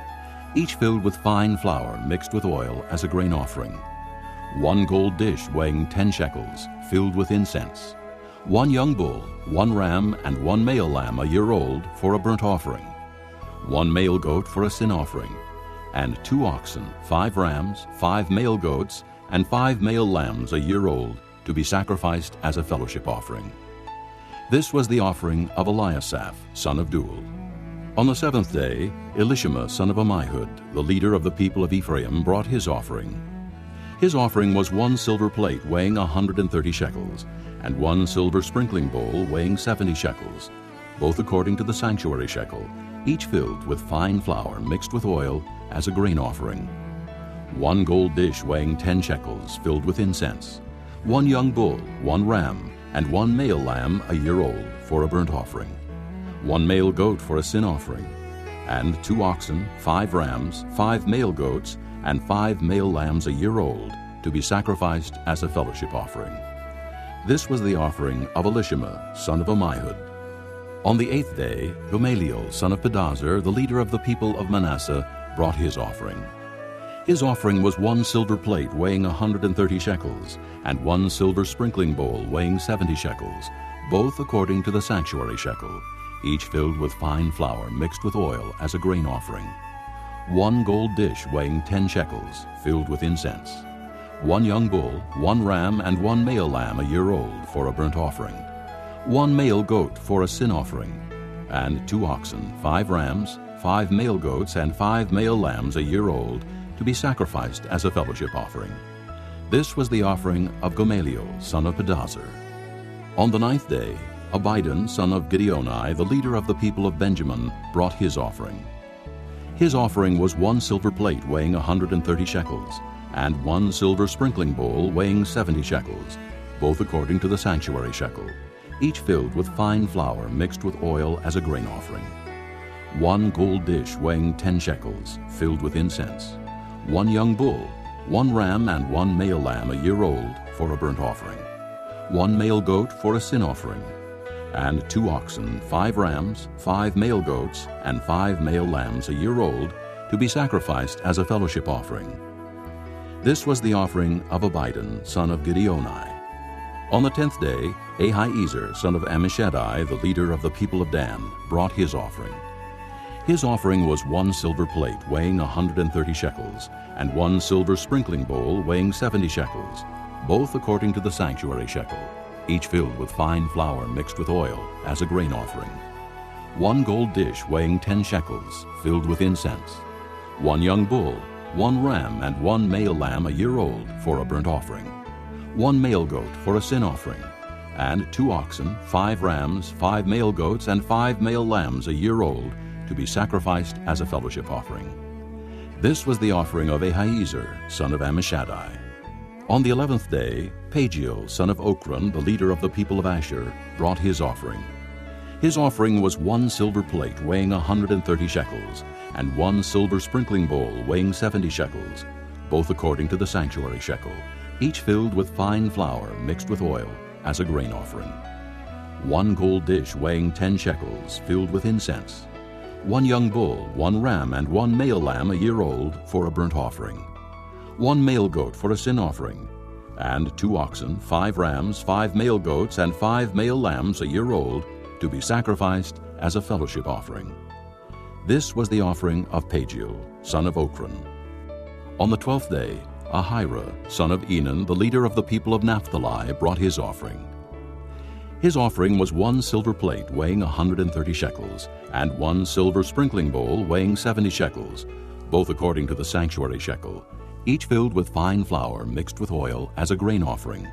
each filled with fine flour mixed with oil as a grain offering. 1 gold dish weighing 10 shekels, filled with incense. 1 young bull, 1 ram, and 1 male lamb a year old for a burnt offering. 1 male goat for a sin offering, and 2 oxen, 5 rams, 5 male goats, and 5 male lambs a year old to be sacrificed as a fellowship offering. This was the offering of Eliasaph, son of Deuel. On the 7th day, Elishama, son of Ammihud, the leader of the people of Ephraim, brought his offering. His offering was 1 silver plate weighing 130 shekels, and 1 silver sprinkling bowl weighing 70 shekels, both according to the sanctuary shekel, each filled with fine flour mixed with oil as a grain offering. 1 gold dish weighing 10 shekels, filled with incense. 1 young bull, 1 ram, and 1 male lamb a year old for a burnt offering. 1 male goat for a sin offering, and 2 oxen, 5 rams, 5 male goats, and 5 male lambs a year old to be sacrificed as a fellowship offering. This was the offering of Elishama, son of Ammihud. On the 8th day, Gamaliel, son of Pedazur, the leader of the people of Manasseh, brought his offering. His offering was 1 silver plate weighing 130 shekels, and 1 silver sprinkling bowl weighing 70 shekels, both according to the sanctuary shekel, each filled with fine flour mixed with oil as a grain offering. 1 gold dish weighing 10 shekels, filled with incense. 1 young bull, 1 ram, and 1 male lamb a year old for a burnt offering. 1 male goat for a sin offering, and 2 oxen, 5 rams, 5 male goats, and 5 male lambs a year old to be sacrificed as a fellowship offering. This was the offering of Gamaliel, son of Pedazur. On the 9th day, Abidan, son of Gideoni, the leader of the people of Benjamin, brought his offering. His offering was 1 silver plate weighing 130 shekels, and 1 silver sprinkling bowl weighing 70 shekels, both according to the sanctuary shekel, each filled with fine flour mixed with oil as a grain offering. 1 gold dish weighing 10 shekels, filled with incense. 1 young bull, 1 ram, and 1 male lamb a year old for a burnt offering. 1 male goat for a sin offering, and 2 oxen, 5 rams, 5 male goats, and 5 male lambs a year old to be sacrificed as a fellowship offering. This was the offering of Abidan, son of Gideoni. On the 10th day, Ahiezer, son of Ammishaddai, the leader of the people of Dan, brought his offering. His offering was 1 silver plate weighing 130 shekels, and 1 silver sprinkling bowl weighing 70 shekels, both according to the sanctuary shekel, each filled with fine flour mixed with oil as a grain offering. 1 gold dish weighing 10 shekels, filled with incense. 1 young bull, 1 ram, and 1 male lamb a year old for a burnt offering. 1 male goat for a sin offering, and 2 oxen, 5 rams, 5 male goats, and 5 male lambs a year old to be sacrificed as a fellowship offering. This was the offering of Ahiezer, son of Ammishaddai. On the 11th day, Pagiel, son of Ochran, the leader of the people of Asher, brought his offering. His offering was 1 silver plate weighing 130 shekels, and 1 silver sprinkling bowl weighing 70 shekels, both according to the sanctuary shekel, each filled with fine flour mixed with oil, as a grain offering. 1 gold dish weighing 10 shekels, filled with incense. 1 young bull, 1 ram, and 1 male lamb a year old for a burnt offering. 1 male goat for a sin offering, and 2 oxen, 5 rams, 5 male goats, and 5 male lambs a year old, to be sacrificed as a fellowship offering. This was the offering of Pagiel, son of Ochran. On the 12th day, Ahira, son of Enan, the leader of the people of Naphtali, brought his offering. His offering was 1 silver plate weighing 130 shekels, and 1 silver sprinkling bowl weighing 70 shekels, both according to the sanctuary shekel, each filled with fine flour mixed with oil as a grain offering.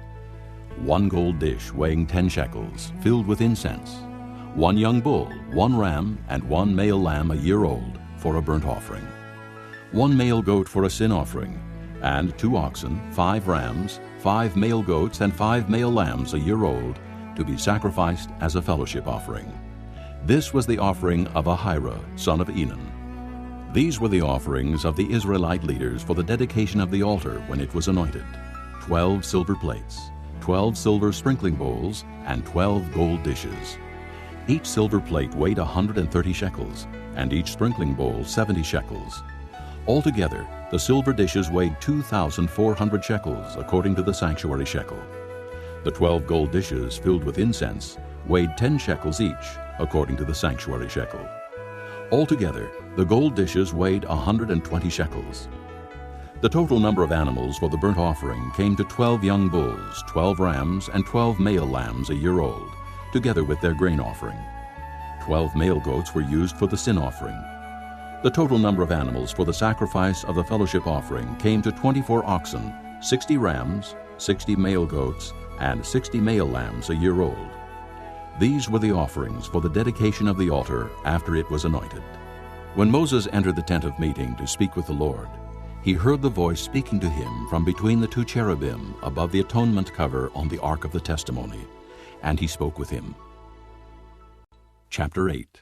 1 gold dish weighing 10 shekels, filled with incense. 1 young bull, 1 ram, and 1 male lamb a year old for a burnt offering. 1 male goat for a sin offering, and 2 oxen, 5 rams, 5 male goats, and 5 male lambs a year old, to be sacrificed as a fellowship offering. This was the offering of Ahira, son of Enan. These were the offerings of the Israelite leaders for the dedication of the altar when it was anointed: 12 silver plates, 12 silver sprinkling bowls, and 12 gold dishes. Each silver plate weighed 130 shekels, and each sprinkling bowl 70 shekels. Altogether, the silver dishes weighed 2,400 shekels according to the sanctuary shekel. The 12 gold dishes filled with incense weighed 10 shekels each according to the sanctuary shekel. Altogether, the gold dishes weighed 120 shekels. The total number of animals for the burnt offering came to 12 young bulls, 12 rams, and 12 male lambs a year old, together with their grain offering. 12 male goats were used for the sin offering. The total number of animals for the sacrifice of the fellowship offering came to 24 oxen, 60 rams, 60 male goats, and 60 male lambs a year old. These were the offerings for the dedication of the altar after it was anointed. When Moses entered the tent of meeting to speak with the Lord, he heard the voice speaking to him from between the 2 cherubim above the atonement cover on the ark of the testimony, and he spoke with him. Chapter 8.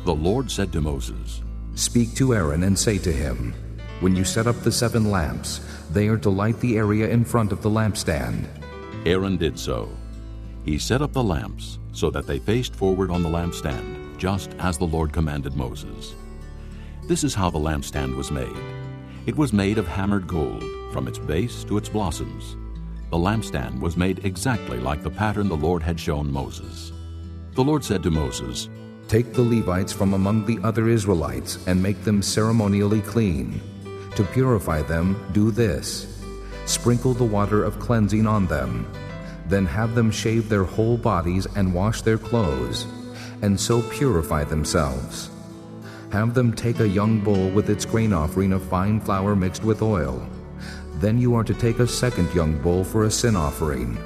The Lord said to Moses, Speak to Aaron and say to him, When you set up the 7 lamps, they are to light the area in front of the lampstand. Aaron did so. He set up the lamps so that they faced forward on the lampstand, just as the Lord commanded Moses. This is how the lampstand was made. It was made of hammered gold, from its base to its blossoms. The lampstand was made exactly like the pattern the Lord had shown Moses. The Lord said to Moses, Take the Levites from among the other Israelites and make them ceremonially clean. To purify them, do this: sprinkle the water of cleansing on them. Then have them shave their whole bodies and wash their clothes, and so purify themselves. Have them take a young bull with its grain offering of fine flour mixed with oil. Then you are to take a second young bull for a sin offering.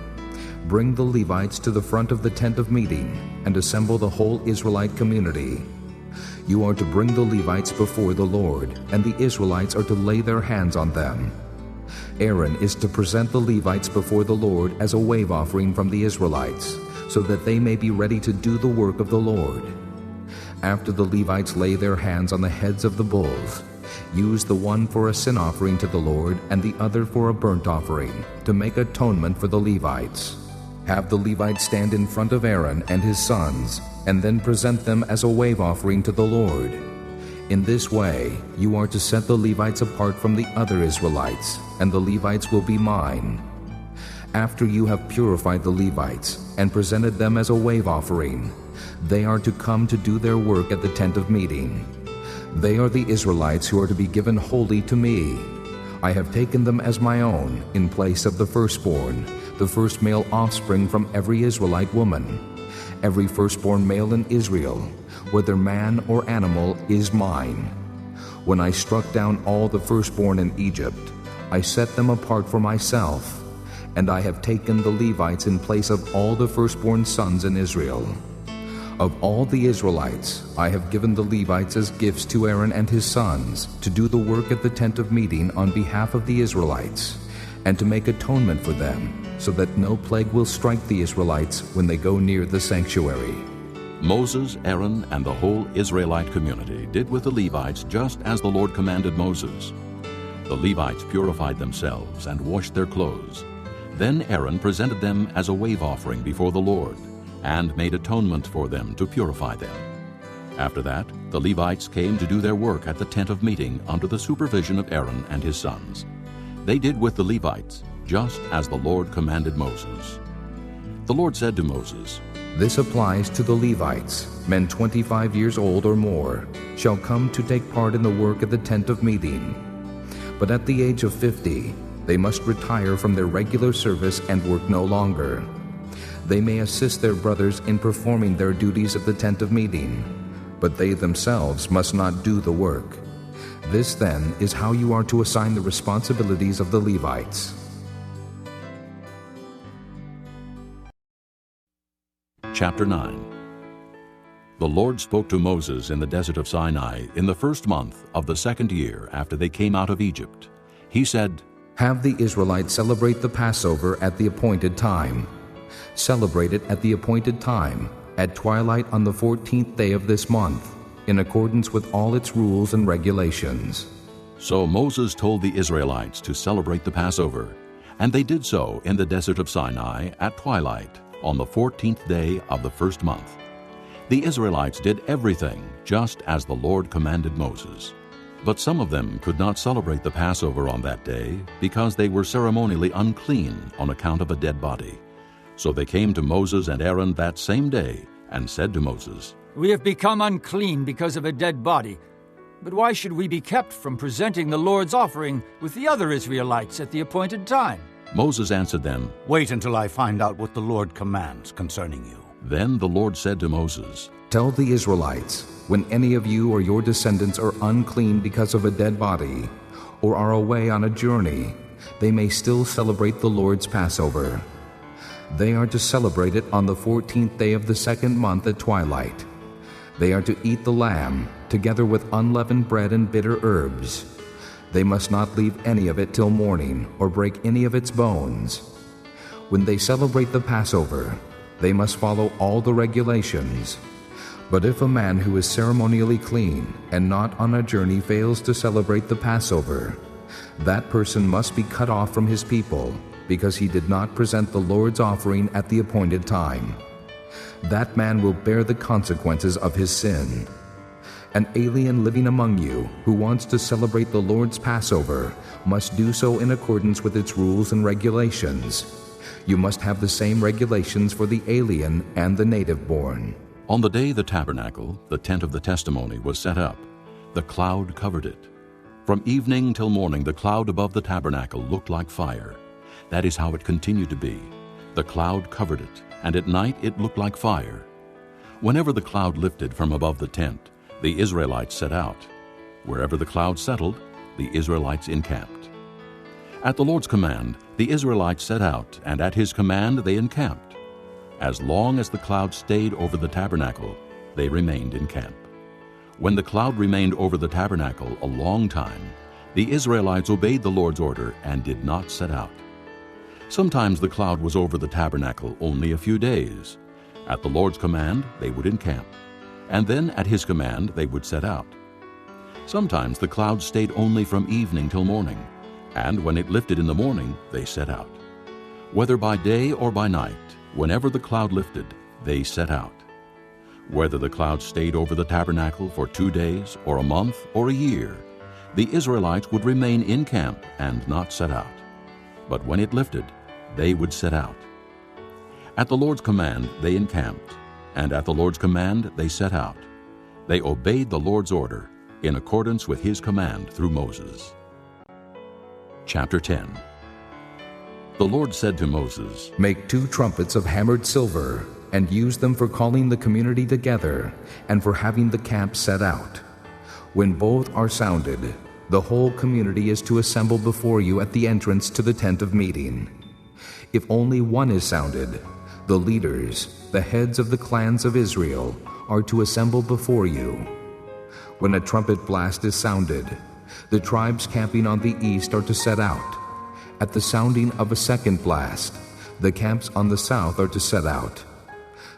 Bring the Levites to the front of the tent of meeting, and assemble the whole Israelite community. You are to bring the Levites before the Lord, and the Israelites are to lay their hands on them. Aaron is to present the Levites before the Lord as a wave offering from the Israelites, so that they may be ready to do the work of the Lord. After the Levites lay their hands on the heads of the bulls, use the one for a sin offering to the Lord and the other for a burnt offering, to make atonement for the Levites. Have the Levites stand in front of Aaron and his sons, and then present them as a wave offering to the Lord. In this way, you are to set the Levites apart from the other Israelites, and the Levites will be mine. After you have purified the Levites and presented them as a wave offering, they are to come to do their work at the tent of meeting. They are the Israelites who are to be given wholly to me. I have taken them as my own in place of the firstborn, the first male offspring from every Israelite woman. Every firstborn male in Israel, whether man or animal, is mine. When I struck down all the firstborn in Egypt, I set them apart for myself, and I have taken the Levites in place of all the firstborn sons in Israel. Of all the Israelites, I have given the Levites as gifts to Aaron and his sons to do the work at the tent of meeting on behalf of the Israelites, and to make atonement for them, so that no plague will strike the Israelites when they go near the sanctuary. Moses, Aaron, and the whole Israelite community did with the Levites just as the Lord commanded Moses. The Levites purified themselves and washed their clothes. Then Aaron presented them as a wave offering before the Lord, and made atonement for them to purify them. After that, the Levites came to do their work at the tent of meeting under the supervision of Aaron and his sons. They did with the Levites just as the Lord commanded Moses. The Lord said to Moses, This applies to the Levites. Men 25 years old or more shall come to take part in the work at the tent of meeting. But at the age of 50, they must retire from their regular service and work no longer. They may assist their brothers in performing their duties at the tent of meeting, but they themselves must not do the work. This, then, is how you are to assign the responsibilities of the Levites. Chapter 9. The Lord spoke to Moses in the desert of Sinai in the first month of the second year after they came out of Egypt. He said, Have the Israelites celebrate the Passover at the appointed time. Celebrate it at the appointed time, at twilight on the 14th day of this month, in accordance with all its rules and regulations. So Moses told the Israelites to celebrate the Passover, and they did so in the desert of Sinai at twilight on the 14th day of the first month. The Israelites did everything just as the Lord commanded Moses. But some of them could not celebrate the Passover on that day because they were ceremonially unclean on account of a dead body. So they came to Moses and Aaron that same day and said to Moses, We have become unclean because of a dead body. But why should we be kept from presenting the Lord's offering with the other Israelites at the appointed time? Moses answered them, Wait until I find out what the Lord commands concerning you. Then the Lord said to Moses, Tell the Israelites, when any of you or your descendants are unclean because of a dead body, or are away on a journey, they may still celebrate the Lord's Passover. They are to celebrate it on the 14th day of the second month at twilight. They are to eat the lamb, together with unleavened bread and bitter herbs. They must not leave any of it till morning, or break any of its bones. When they celebrate the Passover, they must follow all the regulations. But if a man who is ceremonially clean and not on a journey fails to celebrate the Passover, that person must be cut off from his people, because he did not present the Lord's offering at the appointed time. That man will bear the consequences of his sin. An alien living among you who wants to celebrate the Lord's Passover must do so in accordance with its rules and regulations. You must have the same regulations for the alien and the native-born. On the day the tabernacle, the tent of the testimony, was set up, the cloud covered it. From evening till morning the cloud above the tabernacle looked like fire. That is how it continued to be. The cloud covered it, and at night it looked like fire. Whenever the cloud lifted from above the tent, the Israelites set out. Wherever the cloud settled, the Israelites encamped. At the Lord's command, the Israelites set out, and at his command they encamped. As long as the cloud stayed over the tabernacle, they remained in camp. When the cloud remained over the tabernacle a long time, the Israelites obeyed the Lord's order and did not set out. Sometimes the cloud was over the tabernacle only a few days. At the Lord's command, they would encamp, and then at his command they would set out. Sometimes the cloud stayed only from evening till morning, and when it lifted in the morning, they set out. Whether by day or by night, whenever the cloud lifted, they set out. Whether the cloud stayed over the tabernacle for 2 days, or a month, or a year, the Israelites would remain in camp and not set out. But when it lifted, they would set out. At the Lord's command they encamped, and at the Lord's command they set out. They obeyed the Lord's order in accordance with his command through Moses. Chapter 10. The Lord said to Moses, Make 2 trumpets of hammered silver, and use them for calling the community together, and for having the camp set out. When both are sounded, the whole community is to assemble before you at the entrance to the tent of meeting. If only one is sounded, The leaders, the heads of the clans of Israel, are to assemble before you. When a trumpet blast is sounded, the tribes camping on the east are to set out. At the sounding of a second blast, the camps on the south are to set out.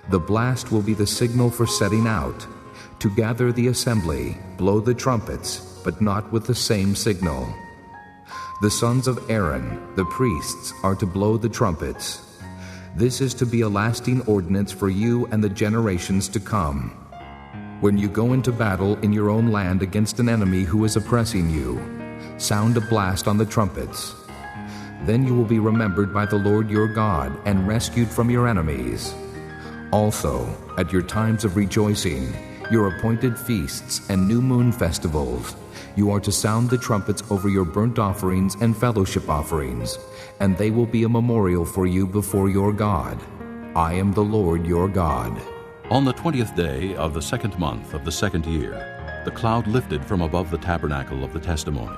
The blast will be the signal for setting out. To gather the assembly, blow the trumpets, but not with the same signal. The sons of Aaron, the priests, are to blow the trumpets. This is to be a lasting ordinance for you and the generations to come. When you go into battle in your own land against an enemy who is oppressing you, sound a blast on the trumpets. Then you will be remembered by the Lord your God and rescued from your enemies. Also, at your times of rejoicing, your appointed feasts and new moon festivals, you are to sound the trumpets over your burnt offerings and fellowship offerings, and they will be a memorial for you before your God. I am the Lord your God. On the 20th day of the second month of the second year, the cloud lifted from above the tabernacle of the testimony.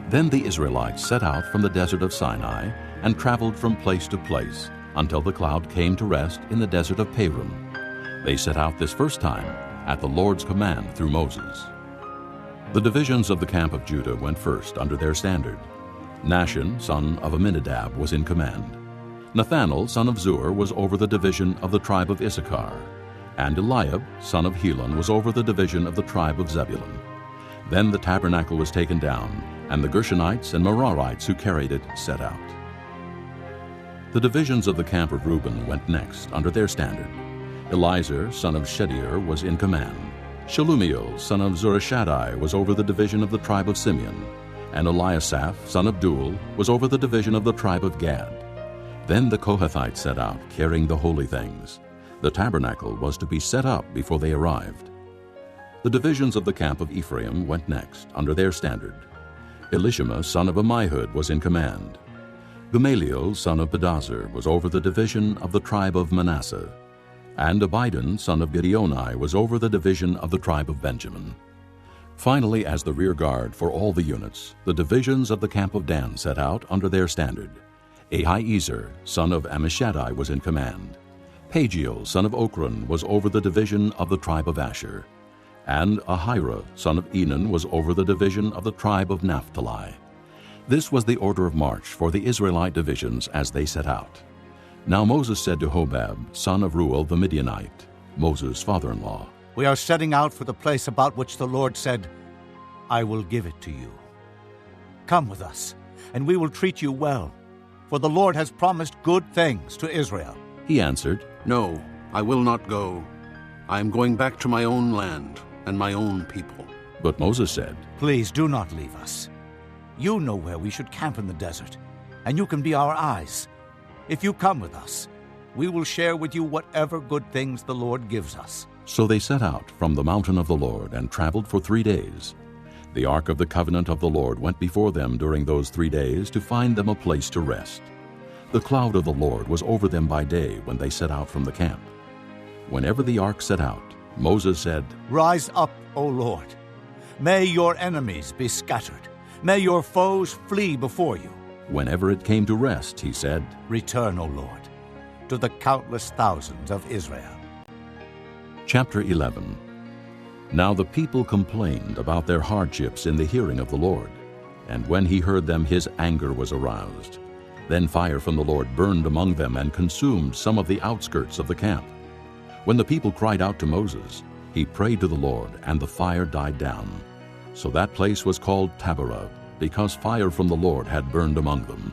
Then the Israelites set out from the desert of Sinai and traveled from place to place until the cloud came to rest in the desert of Paran. They set out this first time at the Lord's command through Moses. The divisions of the camp of Judah went first under their standard. Nahshon, son of Amminadab, was in command. Nathanael, son of Zur, was over the division of the tribe of Issachar, and Eliab, son of Helon, was over the division of the tribe of Zebulun. Then the tabernacle was taken down, and the Gershonites and Merarites who carried it set out. The divisions of the camp of Reuben went next under their standard. Elizur, son of Shedeur, was in command. Shelumiel, son of Zurishaddai, was over the division of the tribe of Simeon, and Eliasaph, son of Duel, was over the division of the tribe of Gad. Then the Kohathites set out, carrying the holy things. The tabernacle was to be set up before they arrived. The divisions of the camp of Ephraim went next, under their standard. Elishama, son of Ammihud, was in command. Gamaliel, son of Pedazur, was over the division of the tribe of Manasseh, and Abidan, son of Gideoni, was over the division of the tribe of Benjamin. Finally, as the rear guard for all the units, the divisions of the camp of Dan set out under their standard. Ahiezer, son of Ammishaddai, was in command. Pagiel, son of Ochran, was over the division of the tribe of Asher, and Ahira, son of Enan, was over the division of the tribe of Naphtali. This was the order of march for the Israelite divisions as they set out. Now Moses said to Hobab, son of Reuel the Midianite, Moses' father-in-law, We are setting out for the place about which the Lord said, I will give it to you. Come with us, and we will treat you well, for the Lord has promised good things to Israel. He answered, No, I will not go. I am going back to my own land and my own people. But Moses said, Please do not leave us. You know where we should camp in the desert, and you can be our eyes. If you come with us, we will share with you whatever good things the Lord gives us. So they set out from the mountain of the Lord and traveled for 3 days. The ark of the covenant of the Lord went before them during those 3 days to find them a place to rest. The cloud of the Lord was over them by day when they set out from the camp. Whenever the ark set out, Moses said, Rise up, O Lord. May your enemies be scattered. May your foes flee before you. Whenever it came to rest, he said, Return, O Lord, to the countless thousands of Israel. Chapter 11. Now the people complained about their hardships in the hearing of the Lord, and when he heard them, his anger was aroused. Then fire from the Lord burned among them and consumed some of the outskirts of the camp. When the people cried out to Moses, he prayed to the Lord, and the fire died down. So that place was called Taberah, because fire from the Lord had burned among them.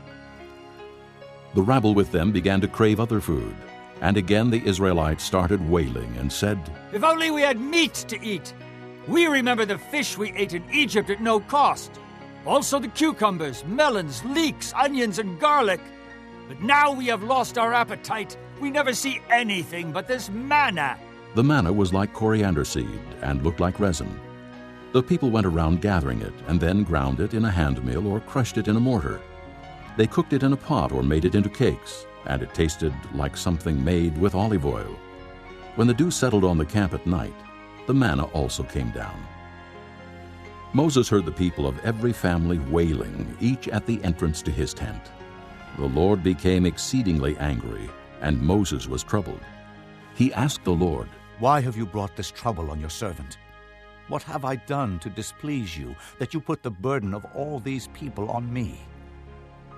The rabble with them began to crave other food, and again the Israelites started wailing and said, If only we had meat to eat! We remember the fish we ate in Egypt at no cost. Also the cucumbers, melons, leeks, onions, and garlic. But now we have lost our appetite. We never see anything but this manna. The manna was like coriander seed and looked like resin. The people went around gathering it and then ground it in a hand mill or crushed it in a mortar. They cooked it in a pot or made it into cakes, and it tasted like something made with olive oil. When the dew settled on the camp at night, the manna also came down. Moses heard the people of every family wailing, each at the entrance to his tent. The Lord became exceedingly angry, and Moses was troubled. He asked the Lord, "Why have you brought this trouble on your servant? What have I done to displease you, that you put the burden of all these people on me?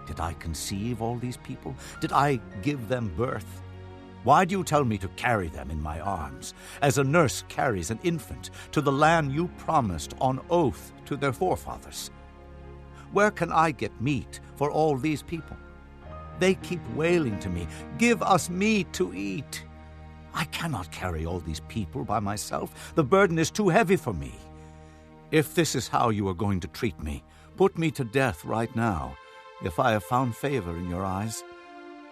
Did I conceive all these people? Did I give them birth? Why do you tell me to carry them in my arms, as a nurse carries an infant, to the land you promised on oath to their forefathers? Where can I get meat for all these people? They keep wailing to me, 'Give us meat to eat.' I cannot carry all these people by myself. The burden is too heavy for me. If this is how you are going to treat me, put me to death right now, if I have found favor in your eyes,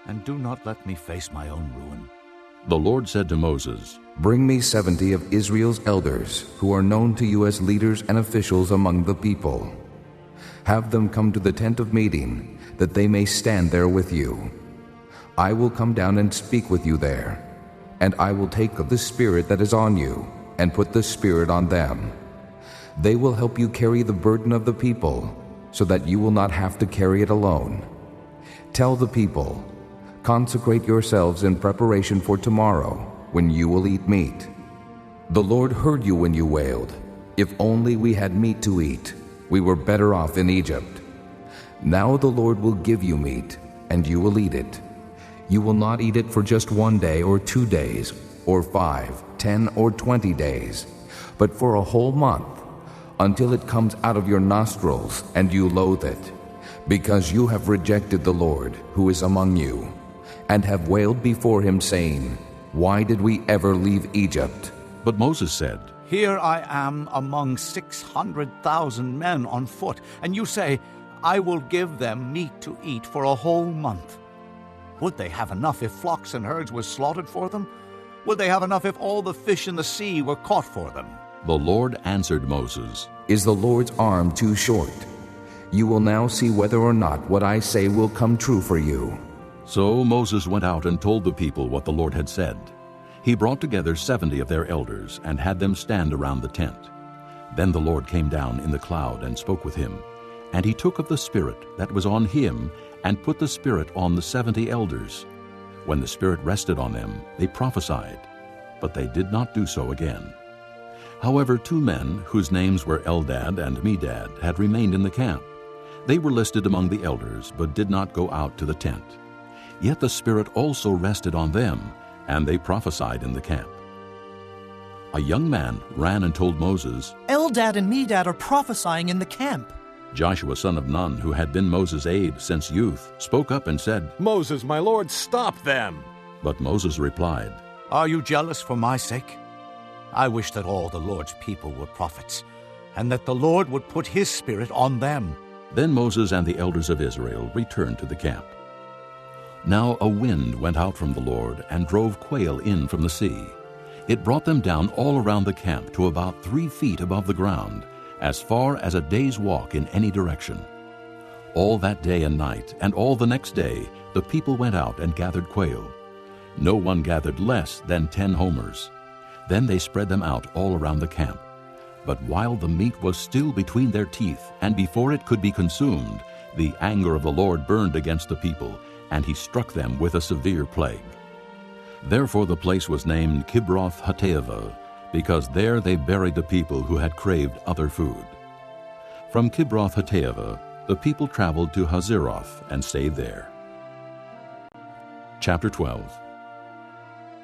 and do not let me face my own ruin." The Lord said to Moses, Bring me 70 of Israel's elders, who are known to you as leaders and officials among the people. Have them come to the tent of meeting, that they may stand there with you. I will come down and speak with you there, and I will take of the Spirit that is on you, and put the Spirit on them. They will help you carry the burden of the people, so that you will not have to carry it alone. Tell the people, consecrate yourselves in preparation for tomorrow, when you will eat meat. The Lord heard you when you wailed, "If only we had meat to eat. We were better off in Egypt." Now the Lord will give you meat, and you will eat it. You will not eat it for just 1 day or 2 days, or 5, 10, or 20 days, but for a whole month, until it comes out of your nostrils and you loathe it, because you have rejected the Lord who is among you, and have wailed before him, saying, "Why did we ever leave Egypt?" But Moses said, "Here I am among 600,000 men on foot, and you say, 'I will give them meat to eat for a whole month.' Would they have enough if flocks and herds were slaughtered for them? Would they have enough if all the fish in the sea were caught for them?" The Lord answered Moses, Is the Lord's arm too short? You will now see whether or not what I say will come true for you. So Moses went out and told the people what the Lord had said. He brought together 70 of their elders and had them stand around the tent. Then the Lord came down in the cloud and spoke with him. And he took of the Spirit that was on him and put the Spirit on the 70 elders. When the Spirit rested on them, they prophesied, but they did not do so again. However, 2 men, whose names were Eldad and Medad, had remained in the camp. They were listed among the elders, but did not go out to the tent. Yet the Spirit also rested on them, and they prophesied in the camp. A young man ran and told Moses, "Eldad and Medad are prophesying in the camp." Joshua son of Nun, who had been Moses' aide since youth, spoke up and said, "Moses, my lord, stop them!" But Moses replied, "Are you jealous for my sake? I wish that all the Lord's people were prophets, and that the Lord would put his Spirit on them." Then Moses and the elders of Israel returned to the camp. Now a wind went out from the Lord and drove quail in from the sea. It brought them down all around the camp to about 3 feet above the ground, as far as a day's walk in any direction. All that day and night, and all the next day, the people went out and gathered quail. No one gathered less than 10 homers. Then they spread them out all around the camp. But while the meat was still between their teeth, and before it could be consumed, the anger of the Lord burned against the people, and he struck them with a severe plague. Therefore the place was named Kibroth Hattaavah, because there they buried the people who had craved other food. From Kibroth Hattaavah, the people traveled to Hazeroth and stayed there. Chapter 12.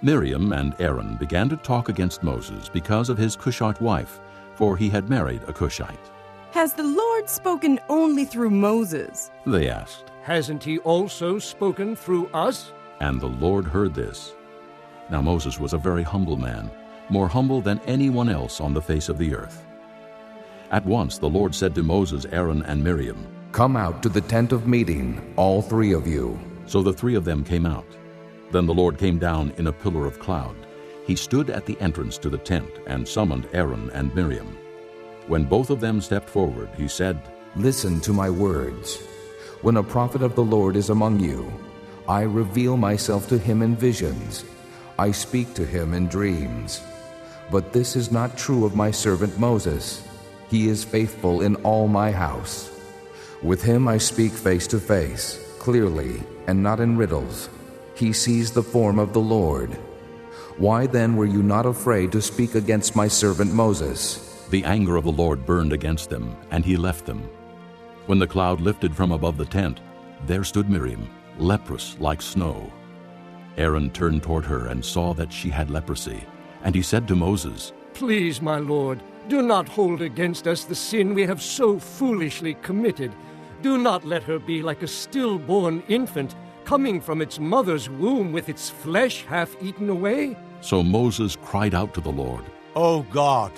Miriam and Aaron began to talk against Moses because of his Cushite wife, for he had married a Cushite. "Has the Lord spoken only through Moses?" They asked, Hasn't he also spoken through us? and the Lord heard this. Now Moses was a very humble man, more humble than anyone else on the face of the earth. At once the Lord said to Moses, Aaron, and Miriam, Come out to the tent of meeting, all 3 of you. So the 3 of them came out. Then the Lord came down in a pillar of cloud. He stood at the entrance to the tent and summoned Aaron and Miriam. When both of them stepped forward, he said, Listen to my words. When a prophet of the Lord is among you, I reveal myself to him in visions. I speak to him in dreams. But this is not true of my servant Moses. He is faithful in all my house. With him I speak face to face, clearly, and not in riddles. He sees the form of the Lord. Why then were you not afraid to speak against my servant Moses?" The anger of the Lord burned against them, and he left them. When the cloud lifted from above the tent, there stood Miriam, leprous like snow. Aaron turned toward her and saw that she had leprosy, and he said to Moses, Please, my lord, do not hold against us the sin we have so foolishly committed. Do not let her be like a stillborn infant, coming from its mother's womb with its flesh half eaten away. So Moses cried out to the Lord. "O God,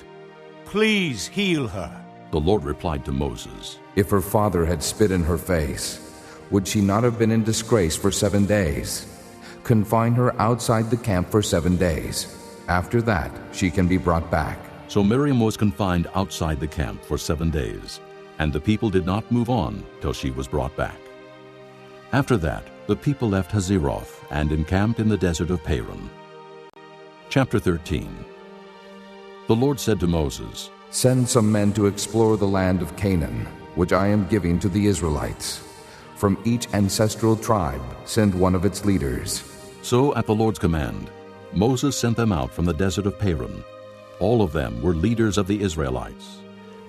please heal her." The Lord replied to Moses, If her father had spit in her face, would she not have been in disgrace for 7 days? Confine her outside the camp for 7 days. After that, she can be brought back. So Miriam was confined outside the camp for 7 days, and the people did not move on till she was brought back. After that, the people left Hazeroth and encamped in the desert of Paran. Chapter 13. The Lord said to Moses, Send some men to explore the land of Canaan, which I am giving to the Israelites. From each ancestral tribe, send one of its leaders. So at the Lord's command, Moses sent them out from the desert of Paran. All of them were leaders of the Israelites.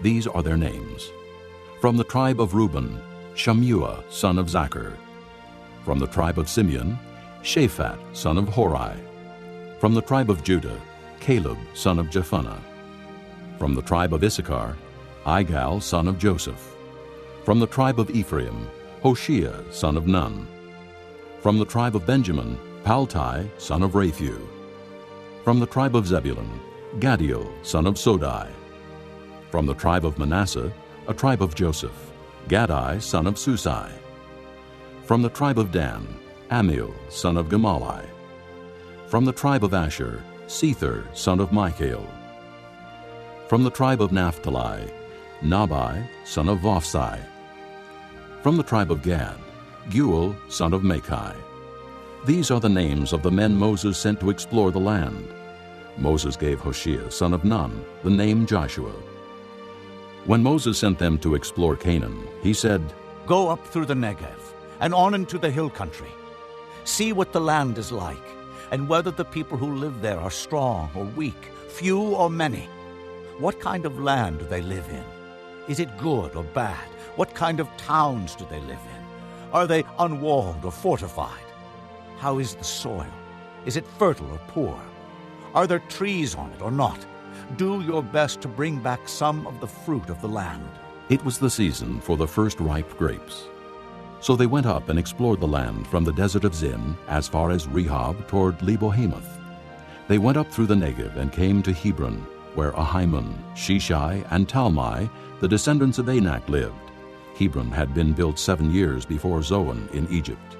These are their names. From the tribe of Reuben, Shammua, son of Zachar. From the tribe of Simeon, Shaphat, son of Hori. From the tribe of Judah, Caleb, son of Jephunneh. From the tribe of Issachar, Igal, son of Joseph. From the tribe of Ephraim, Hoshea, son of Nun. From the tribe of Benjamin, Paltai, son of Raphu. From the tribe of Zebulun, Gadiel, son of Sodai. From the tribe of Manasseh, a tribe of Joseph, Gadai, son of Susai. From the tribe of Dan, Amiel, son of Gemalli. From the tribe of Asher, Sether, son of Michael. From the tribe of Naphtali, Nabai, son of Vophsi. From the tribe of Gad, Guel, son of Machi. These are the names of the men Moses sent to explore the land. Moses gave Hoshea, son of Nun, the name Joshua. When Moses sent them to explore Canaan, he said, "Go up through the Negev and on into the hill country. See what the land is like, and whether the people who live there are strong or weak, few or many. What kind of land do they live in? Is it good or bad? What kind of towns do they live in? Are they unwalled or fortified? How is the soil? Is it fertile or poor? Are there trees on it or not? Do your best to bring back some of the fruit of the land." It was the season for the first ripe grapes. So they went up and explored the land from the desert of Zin as far as Rehob toward Lebo-Hamath. They went up through the Negev and came to Hebron, where Ahiman, Shishai, and Talmai, the descendants of Anak, lived. Hebron had been built 7 years before Zoan in Egypt.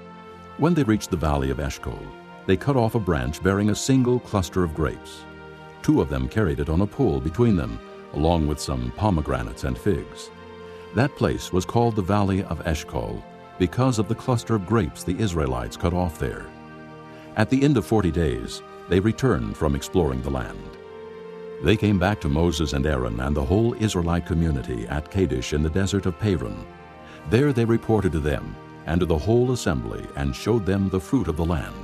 When they reached the valley of Eshcol, they cut off a branch bearing a single cluster of grapes. 2 of them carried it on a pole between them, along with some pomegranates and figs. That place was called the Valley of Eshcol because of the cluster of grapes the Israelites cut off there. At the end of 40 days, they returned from exploring the land. They came back to Moses and Aaron and the whole Israelite community at Kadesh in the desert of Paran. There they reported to them and to the whole assembly and showed them the fruit of the land.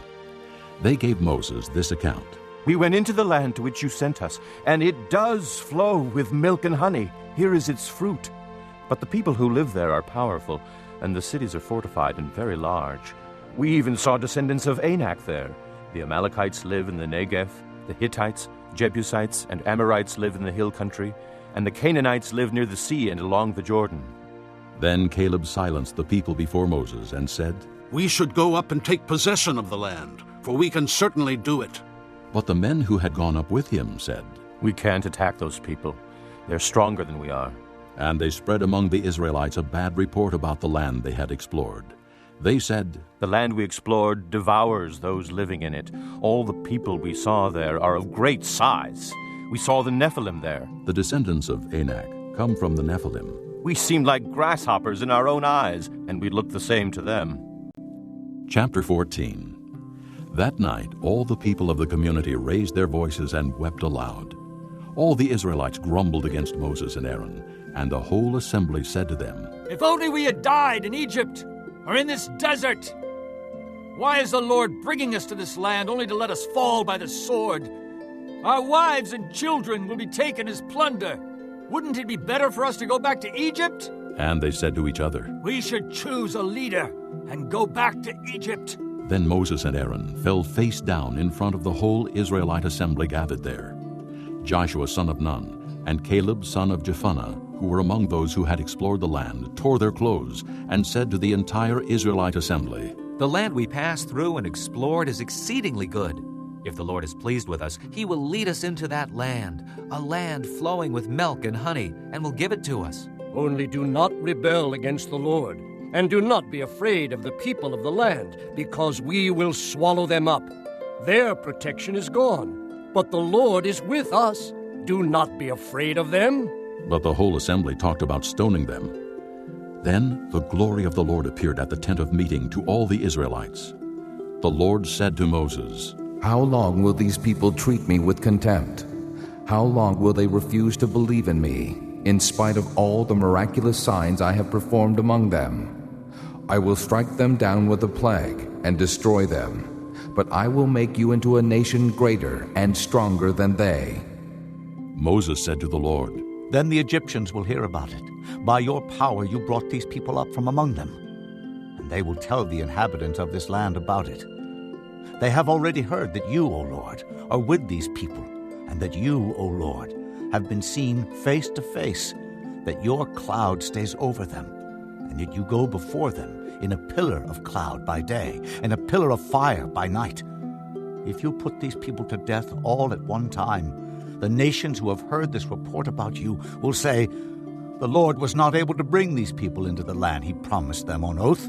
They gave Moses this account. "We went into the land to which you sent us, and it does flow with milk and honey. Here is its fruit. But the people who live there are powerful, and the cities are fortified and very large. We even saw descendants of Anak there. The Amalekites live in the Negev, the Hittites, Jebusites, and Amorites live in the hill country, and the Canaanites live near the sea and along the Jordan." Then Caleb silenced the people before Moses and said, "We should go up and take possession of the land, for we can certainly do it." But the men who had gone up with him said, "We can't attack those people. They're stronger than we are." And they spread among the Israelites a bad report about the land they had explored. They said, "The land we explored devours those living in it. All the people we saw there are of great size. We saw the Nephilim there." The descendants of Anak come from the Nephilim. "We seemed like grasshoppers in our own eyes, and we looked the same to them." Chapter 14. That night all the people of the community raised their voices and wept aloud. All the Israelites grumbled against Moses and Aaron, and the whole assembly said to them, "If only we had died in Egypt or in this desert!" Why is the Lord bringing us to this land only to let us fall by the sword? Our wives and children will be taken as plunder. Wouldn't it be better for us to go back to Egypt? And they said to each other, We should choose a leader and go back to Egypt. Then Moses and Aaron fell face down in front of the whole Israelite assembly gathered there. Joshua son of Nun and Caleb son of Jephunneh, who were among those who had explored the land, tore their clothes and said to the entire Israelite assembly, The land we passed through and explored is exceedingly good. If the Lord is pleased with us, He will lead us into that land, a land flowing with milk and honey, and will give it to us. Only do not rebel against the Lord, and do not be afraid of the people of the land, because we will swallow them up. Their protection is gone, but the Lord is with us. Do not be afraid of them. But the whole assembly talked about stoning them. Then the glory of the Lord appeared at the tent of meeting to all the Israelites. The Lord said to Moses, How long will these people treat me with contempt? How long will they refuse to believe in me, in spite of all the miraculous signs I have performed among them? I will strike them down with a plague and destroy them, but I will make you into a nation greater and stronger than they. Moses said to the Lord, Then the Egyptians will hear about it. By your power you brought these people up from among them, and they will tell the inhabitants of this land about it. They have already heard that you, O Lord, are with these people, and that you, O Lord, have been seen face to face, that your cloud stays over them, and that you go before them in a pillar of cloud by day and a pillar of fire by night. If you put these people to death all at one time, the nations who have heard this report about you will say, The Lord was not able to bring these people into the land He promised them on oath,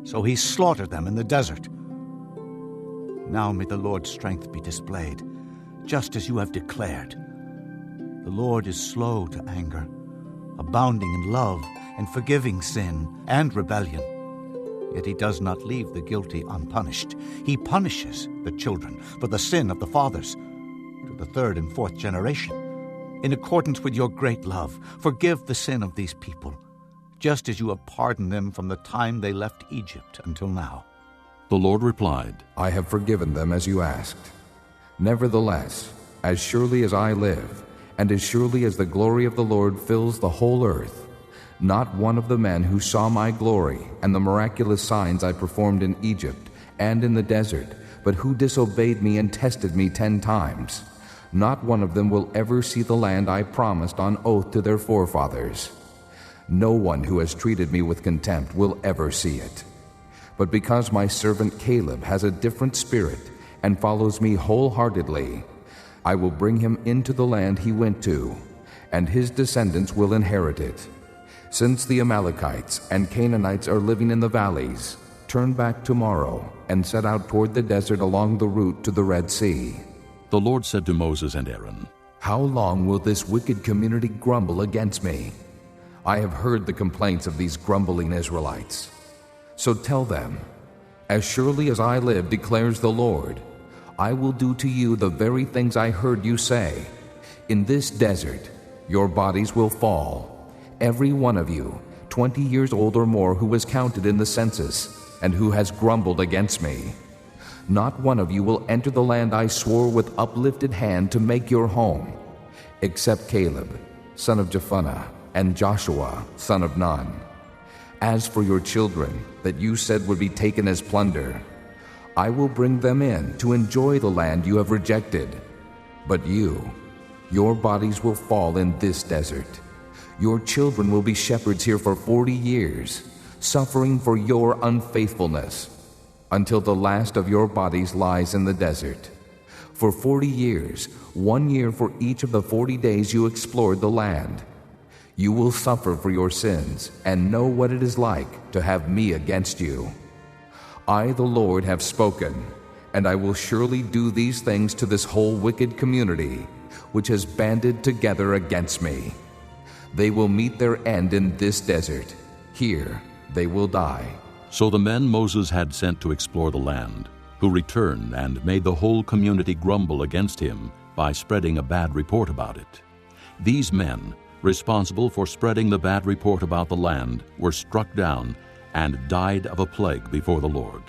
so He slaughtered them in the desert. Now may the Lord's strength be displayed, just as you have declared. The Lord is slow to anger, abounding in love and forgiving sin and rebellion. Yet He does not leave the guilty unpunished. He punishes the children for the sin of the fathers, to the third and fourth generation. In accordance with your great love, forgive the sin of these people, just as you have pardoned them from the time they left Egypt until now. The Lord replied, I have forgiven them as you asked. Nevertheless, as surely as I live, and as surely as the glory of the Lord fills the whole earth, not one of the men who saw my glory and the miraculous signs I performed in Egypt and in the desert, but who disobeyed me and tested me 10 times, not one of them will ever see the land I promised on oath to their forefathers. No one who has treated me with contempt will ever see it. But because my servant Caleb has a different spirit and follows me wholeheartedly, I will bring him into the land he went to, and his descendants will inherit it. Since the Amalekites and Canaanites are living in the valleys, turn back tomorrow and set out toward the desert along the route to the Red Sea. The Lord said to Moses and Aaron, How long will this wicked community grumble against me? I have heard the complaints of these grumbling Israelites. So tell them, As surely as I live, declares the Lord, I will do to you the very things I heard you say. In this desert your bodies will fall, every one of you, 20 years old or more, who was counted in the census, and who has grumbled against me. Not one of you will enter the land I swore with uplifted hand to make your home, except Caleb, son of Jephunneh, and Joshua, son of Nun. As for your children, that you said would be taken as plunder, I will bring them in to enjoy the land you have rejected. But you, your bodies will fall in this desert. Your children will be shepherds here for 40 years, suffering for your unfaithfulness, until the last of your bodies lies in the desert. For 40 years, 1 year for each of the 40 days you explored the land. You will suffer for your sins and know what it is like to have me against you. I, the Lord, have spoken, and I will surely do these things to this whole wicked community, which has banded together against me. They will meet their end in this desert. Here they will die. So the men Moses had sent to explore the land, who returned and made the whole community grumble against him by spreading a bad report about it. These men, responsible for spreading the bad report about the land, were struck down and died of a plague before the Lord.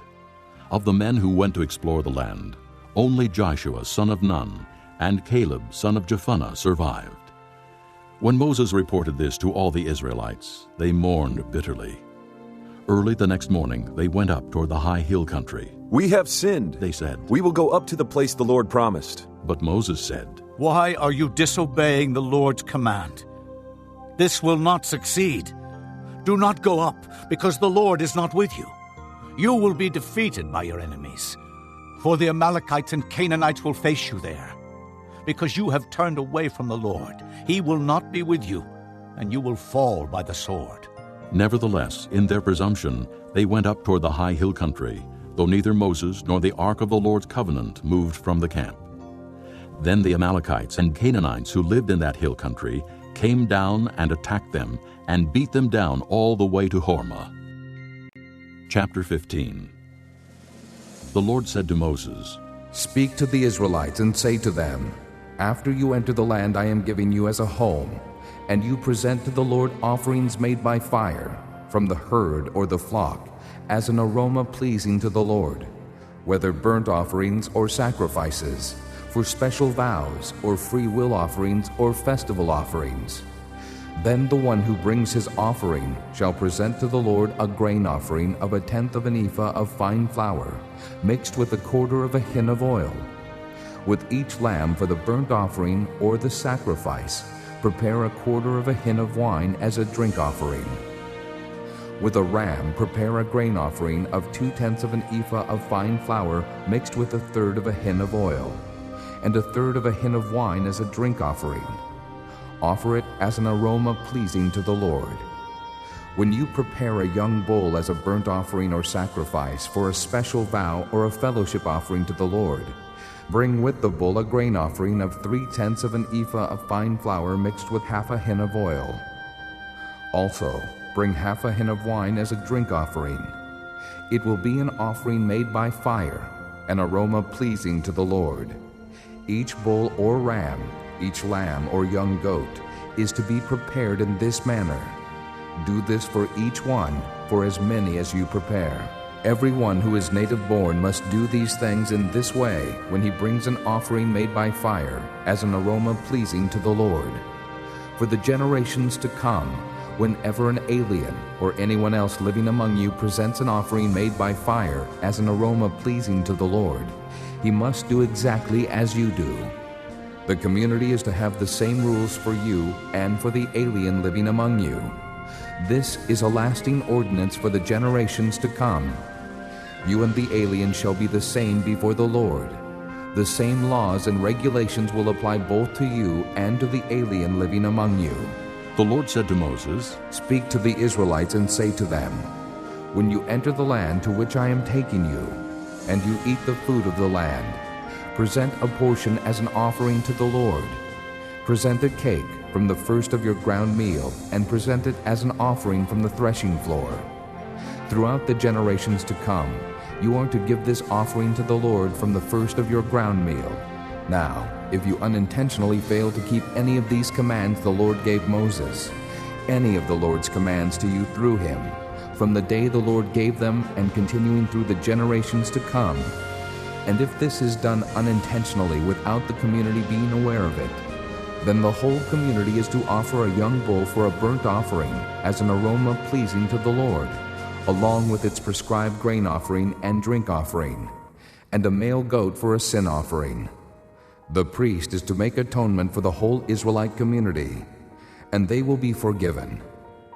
Of the men who went to explore the land, only Joshua son of Nun and Caleb son of Jephunneh survived. When Moses reported this to all the Israelites, they mourned bitterly. Early the next morning they went up toward the high hill country. "We have sinned," they said. "We will go up to the place the Lord promised." But Moses said, "Why are you disobeying the Lord's command? This will not succeed. Do not go up, because the Lord is not with you. You will be defeated by your enemies, for the Amalekites and Canaanites will face you there. Because you have turned away from the Lord, He will not be with you, and you will fall by the sword." Nevertheless, in their presumption, they went up toward the high hill country, though neither Moses nor the ark of the Lord's covenant moved from the camp. Then the Amalekites and Canaanites who lived in that hill country came down and attacked them and beat them down all the way to Hormah. Chapter 15. The Lord said to Moses, "Speak to the Israelites and say to them, after you enter the land I am giving you as a home, and you present to the Lord offerings made by fire, from the herd or the flock, as an aroma pleasing to the Lord, whether burnt offerings or sacrifices, for special vows or free will offerings or festival offerings. Then the one who brings his offering shall present to the Lord a grain offering of 1/10 of an ephah of fine flour, mixed with 1/4 of a hin of oil. With each lamb for the burnt offering or the sacrifice, prepare 1/4 of a hin of wine as a drink offering. With a ram, prepare a grain offering of 2/10 of an ephah of fine flour mixed with 1/3 of a hin of oil, and 1/3 of a hin of wine as a drink offering. Offer it as an aroma pleasing to the Lord. When you prepare a young bull as a burnt offering or sacrifice for a special vow or a fellowship offering to the Lord, bring with the bull a grain offering of 3/10 of an ephah of fine flour mixed with 1/2 a hin of oil. Also, bring 1/2 a hin of wine as a drink offering. It will be an offering made by fire, an aroma pleasing to the Lord. Each bull or ram, each lamb or young goat, is to be prepared in this manner. Do this for each one, for as many as you prepare. Everyone who is native born must do these things in this way when he brings an offering made by fire, as an aroma pleasing to the Lord. For the generations to come, whenever an alien or anyone else living among you presents an offering made by fire as an aroma pleasing to the Lord, he must do exactly as you do. The community is to have the same rules for you and for the alien living among you. This is a lasting ordinance for the generations to come. You and the alien shall be the same before the Lord. The same laws and regulations will apply both to you and to the alien living among you." The Lord said to Moses, "Speak to the Israelites and say to them, when you enter the land to which I am taking you, and you eat the food of the land, present a portion as an offering to the Lord. Present a cake from the first of your ground meal, and present it as an offering from the threshing floor. Throughout the generations to come, you are to give this offering to the Lord from the first of your ground meal. Now, if you unintentionally fail to keep any of these commands the Lord gave Moses, any of the Lord's commands to you through him, from the day the Lord gave them and continuing through the generations to come, and if this is done unintentionally without the community being aware of it, then the whole community is to offer a young bull for a burnt offering as an aroma pleasing to the Lord, along with its prescribed grain offering and drink offering, and a male goat for a sin offering. The priest is to make atonement for the whole Israelite community, and they will be forgiven,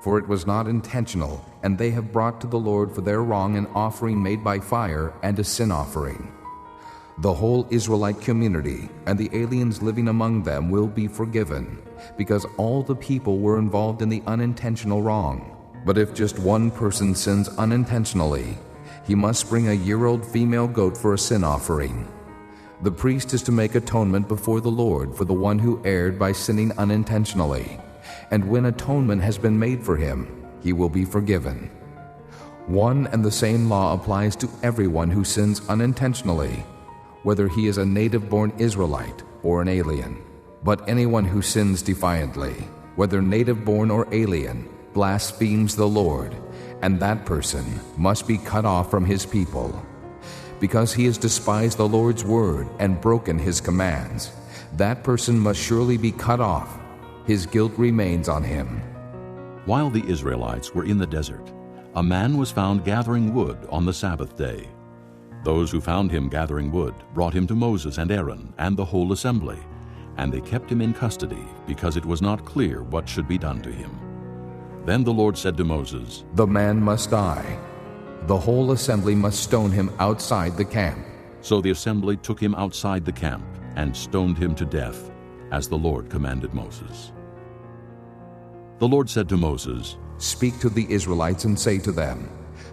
for it was not intentional, and they have brought to the Lord for their wrong an offering made by fire and a sin offering. The whole Israelite community and the aliens living among them will be forgiven, because all the people were involved in the unintentional wrong. But if just one person sins unintentionally, he must bring a year-old female goat for a sin offering. The priest is to make atonement before the Lord for the one who erred by sinning unintentionally, and when atonement has been made for him, he will be forgiven. One and the same law applies to everyone who sins unintentionally, whether he is a native-born Israelite or an alien. But anyone who sins defiantly, whether native-born or alien, blasphemes the Lord, and that person must be cut off from his people. because he has despised the Lord's word and broken his commands. That person must surely be cut off. His guilt remains on him. While the Israelites were in the desert, a man was found gathering wood on the Sabbath day. Those who found him gathering wood brought him to Moses and Aaron and the whole assembly, and they kept him in custody because it was not clear what should be done to him. Then the Lord said to Moses, "The man must die. The whole assembly must stone him outside the camp." So the assembly took him outside the camp and stoned him to death, as the Lord commanded Moses. The Lord said to Moses, "Speak to the Israelites and say to them,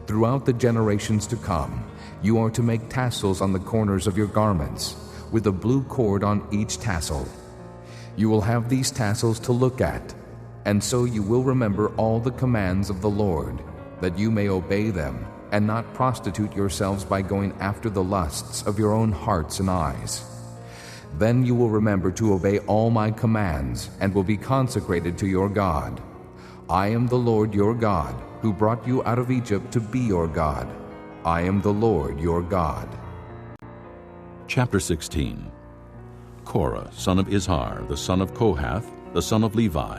throughout the generations to come, you are to make tassels on the corners of your garments, with a blue cord on each tassel. You will have these tassels to look at, and so you will remember all the commands of the Lord, that you may obey them, and not prostitute yourselves by going after the lusts of your own hearts and eyes. Then you will remember to obey all my commands, and will be consecrated to your God. I am the Lord your God, who brought you out of Egypt to be your God. I am the Lord your God." Chapter 16. Korah, son of Izhar, the son of Kohath, the son of Levi,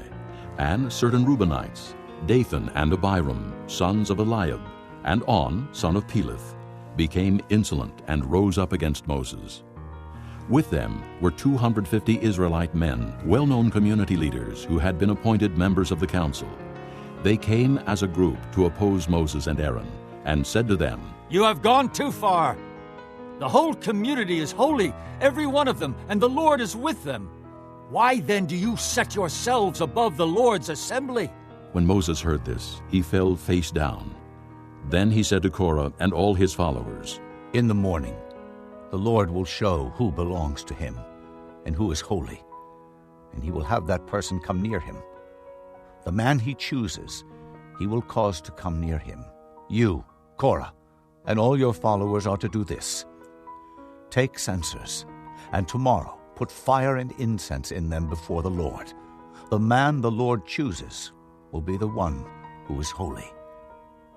and certain Reubenites, Dathan and Abiram, sons of Eliab, and On, son of Peleth, became insolent and rose up against Moses. With them were 250 Israelite men, well-known community leaders who had been appointed members of the council. They came as a group to oppose Moses and Aaron, and said to them, "You have gone too far. The whole community is holy, every one of them, and the Lord is with them. Why then do you set yourselves above the Lord's assembly?" When Moses heard this, he fell face down. Then he said to Korah and all his followers, "In the morning, the Lord will show who belongs to him and who is holy, and he will have that person come near him. The man he chooses, he will cause to come near him. You, Korah, and all your followers are to do this. Take censers, and tomorrow put fire and incense in them before the Lord. The man the Lord chooses will be the one who is holy.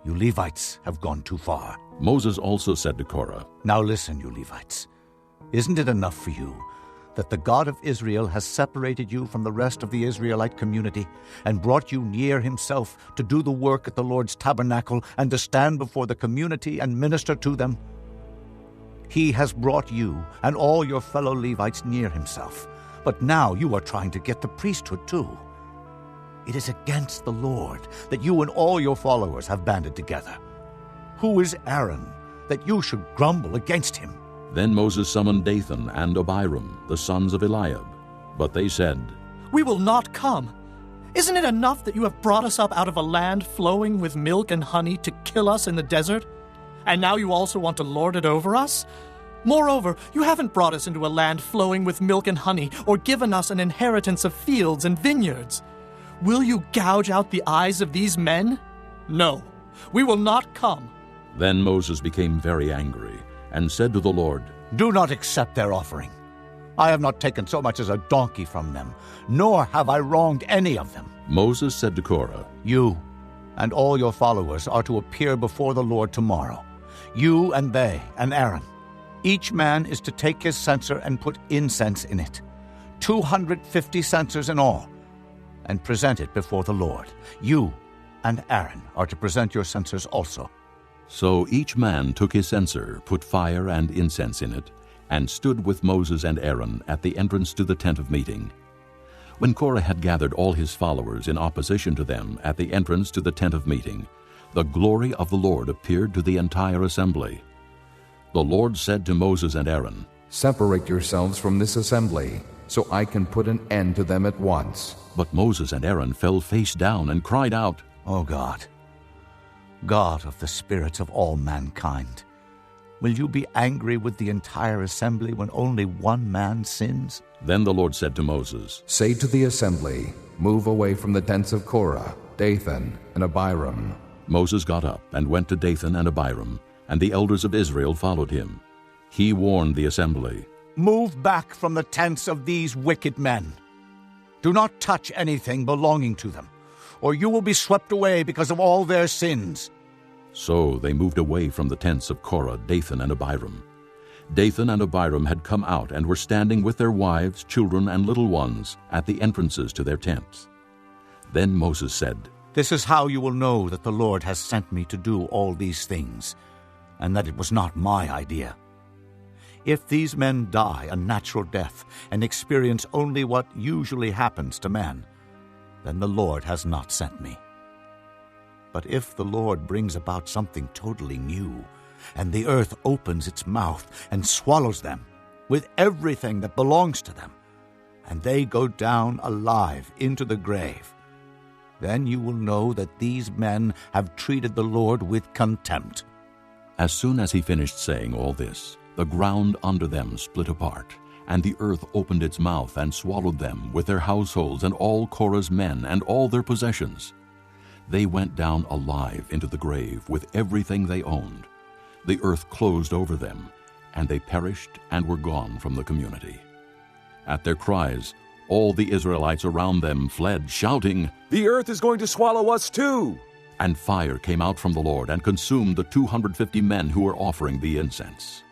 You Levites have gone too far." Moses also said to Korah, "Now listen, you Levites. Isn't it enough for you that the God of Israel has separated you from the rest of the Israelite community and brought you near himself to do the work at the Lord's tabernacle and to stand before the community and minister to them? He has brought you and all your fellow Levites near himself, but now you are trying to get the priesthood too. It is against the Lord that you and all your followers have banded together. Who is Aaron that you should grumble against him?" Then Moses summoned Dathan and Abiram, the sons of Eliab. But they said, "We will not come. Isn't it enough that you have brought us up out of a land flowing with milk and honey to kill us in the desert? And now you also want to lord it over us? Moreover, you haven't brought us into a land flowing with milk and honey, or given us an inheritance of fields and vineyards. Will you gouge out the eyes of these men? No, we will not come." Then Moses became very angry, and said to the Lord, "Do not accept their offering. I have not taken so much as a donkey from them, nor have I wronged any of them." Moses said to Korah, "You and all your followers are to appear before the Lord tomorrow, you and they and Aaron. Each man is to take his censer and put incense in it, 250 censers in all, and present it before the Lord. You and Aaron are to present your censers also." So each man took his censer, put fire and incense in it, and stood with Moses and Aaron at the entrance to the tent of meeting. When Korah had gathered all his followers in opposition to them at the entrance to the tent of meeting, the glory of the Lord appeared to the entire assembly. The Lord said to Moses and Aaron, "Separate yourselves from this assembly, so I can put an end to them at once." But Moses and Aaron fell face down and cried out, "O God, God of the spirits of all mankind, will you be angry with the entire assembly when only one man sins?" Then the Lord said to Moses, "Say to the assembly, move away from the tents of Korah, Dathan, and Abiram." Moses got up and went to Dathan and Abiram, and the elders of Israel followed him. He warned the assembly, "Move back from the tents of these wicked men. Do not touch anything belonging to them, or you will be swept away because of all their sins." So they moved away from the tents of Korah, Dathan, and Abiram. Dathan and Abiram had come out and were standing with their wives, children, and little ones at the entrances to their tents. Then Moses said, "This is how you will know that the Lord has sent me to do all these things, and that it was not my idea. If these men die a natural death and experience only what usually happens to men, then the Lord has not sent me. But if the Lord brings about something totally new, and the earth opens its mouth and swallows them with everything that belongs to them, and they go down alive into the grave, then you will know that these men have treated the Lord with contempt." As soon as he finished saying all this, the ground under them split apart, and the earth opened its mouth and swallowed them with their households and all Korah's men and all their possessions. They went down alive into the grave with everything they owned. The earth closed over them, and they perished and were gone from the community. At their cries, all the Israelites around them fled, shouting, "The earth is going to swallow us too!" And fire came out from the Lord and consumed the 250 men who were offering the incense.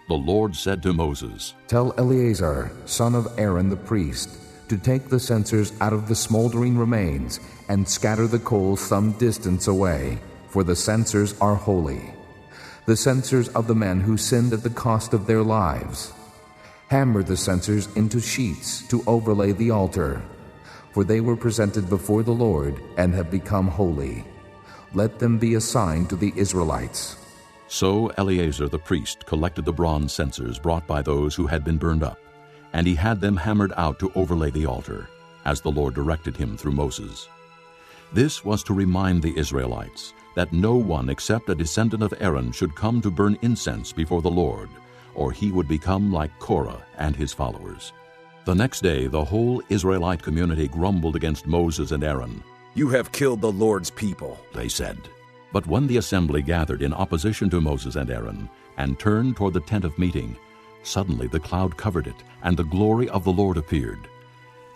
The Lord said to Moses, "Tell Eleazar, son of Aaron the priest, to take the censers out of the smoldering remains and scatter the coals some distance away, for the censers are holy, the censers of the men who sinned at the cost of their lives. Hammer the censers into sheets to overlay the altar, for they were presented before the Lord and have become holy. Let them be a sign to the Israelites." So Eleazar the priest collected the bronze censers brought by those who had been burned up, and he had them hammered out to overlay the altar, as the Lord directed him through Moses. This was to remind the Israelites that no one except a descendant of Aaron should come to burn incense before the Lord, or he would become like Korah and his followers. The next day the whole Israelite community grumbled against Moses and Aaron. "You have killed the Lord's people," they said. But when the assembly gathered in opposition to Moses and Aaron and turned toward the tent of meeting, suddenly the cloud covered it, and the glory of the Lord appeared.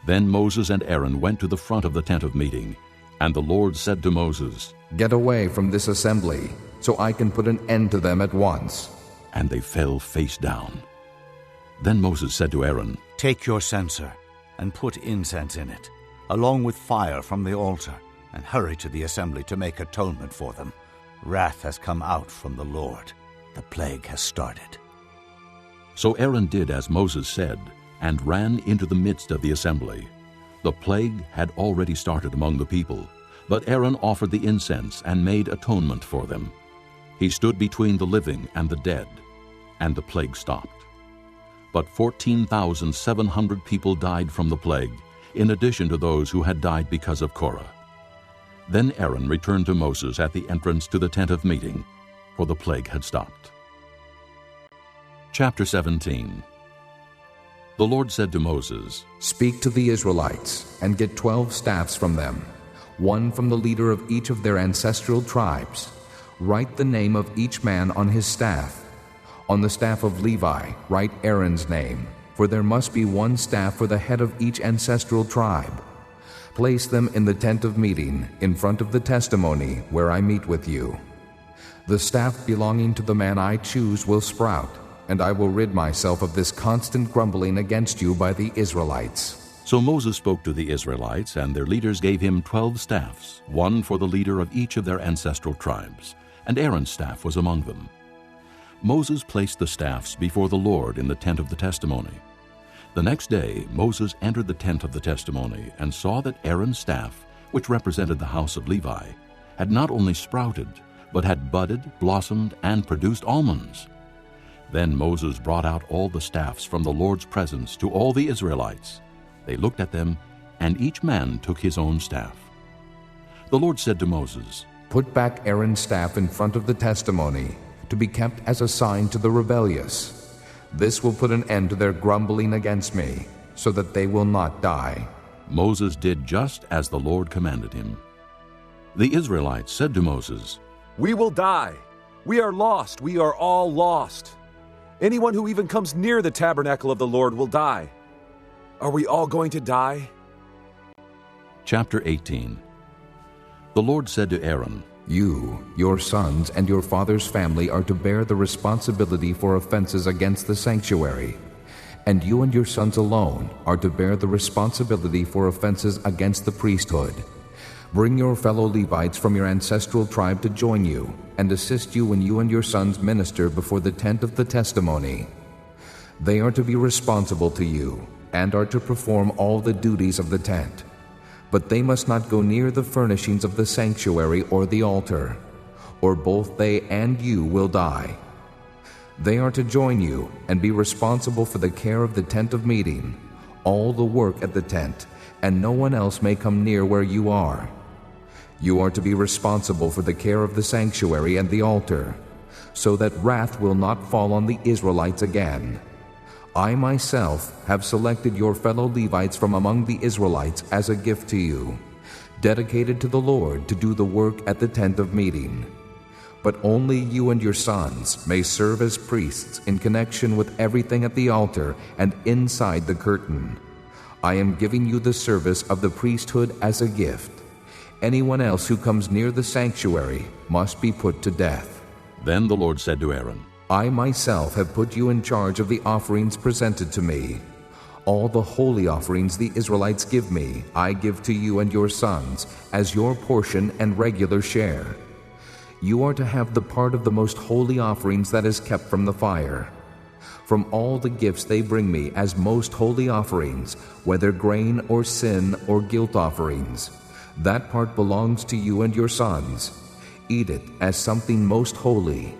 Then Moses and Aaron went to the front of the tent of meeting, and the Lord said to Moses, "Get away from this assembly, so I can put an end to them at once." And they fell face down. Then Moses said to Aaron, "Take your censer and put incense in it, along with fire from the altar, and hurry to the assembly to make atonement for them. Wrath has come out from the Lord. The plague has started." So Aaron did as Moses said, and ran into the midst of the assembly. The plague had already started among the people, but Aaron offered the incense and made atonement for them. He stood between the living and the dead, and the plague stopped. But 14,700 people died from the plague, in addition to those who had died because of Korah. Then Aaron returned to Moses at the entrance to the tent of meeting, for the plague had stopped. Chapter 17. The Lord said to Moses, "Speak to the Israelites, and get 12 staffs from them, one from the leader of each of their ancestral tribes. Write the name of each man on his staff. On the staff of Levi, write Aaron's name, for there must be one staff for the head of each ancestral tribe. Place them in the tent of meeting, in front of the testimony where I meet with you. The staff belonging to the man I choose will sprout, and I will rid myself of this constant grumbling against you by the Israelites." So Moses spoke to the Israelites, and their leaders gave him 12 staffs, one for the leader of each of their ancestral tribes, and Aaron's staff was among them. Moses placed the staffs before the Lord in the tent of the testimony. The next day Moses entered the tent of the testimony and saw that Aaron's staff, which represented the house of Levi, had not only sprouted, but had budded, blossomed, and produced almonds. Then Moses brought out all the staffs from the Lord's presence to all the Israelites. They looked at them, and each man took his own staff. The Lord said to Moses, "Put back Aaron's staff in front of the testimony, to be kept as a sign to the rebellious. This will put an end to their grumbling against me, so that they will not die." Moses did just as the Lord commanded him. The Israelites said to Moses, "We will die. We are lost. We are all lost. Anyone who even comes near the tabernacle of the Lord will die. Are we all going to die?" Chapter 18. The Lord said to Aaron, You, your sons, and your father's family are to bear the responsibility for offenses against the sanctuary, and you and your sons alone are to bear the responsibility for offenses against the priesthood. Bring your fellow Levites from your ancestral tribe to join you and assist you when you and your sons minister before the tent of the testimony. They are to be responsible to you and are to perform all the duties of the tent. But they must not go near the furnishings of the sanctuary or the altar, or both they and you will die. They are to join you and be responsible for the care of the tent of meeting, all the work at the tent, and no one else may come near where you are. You are to be responsible for the care of the sanctuary and the altar, so that wrath will not fall on the Israelites again. I myself have selected your fellow Levites from among the Israelites as a gift to you, dedicated to the Lord to do the work at the tent of meeting. But only you and your sons may serve as priests in connection with everything at the altar and inside the curtain. I am giving you the service of the priesthood as a gift. Anyone else who comes near the sanctuary must be put to death. Then the Lord said to Aaron, I myself have put you in charge of the offerings presented to me. All the holy offerings the Israelites give me, I give to you and your sons as your portion and regular share. You are to have the part of the most holy offerings that is kept from the fire. From all the gifts they bring me as most holy offerings, whether grain or sin or guilt offerings, that part belongs to you and your sons. Eat it as something most holy.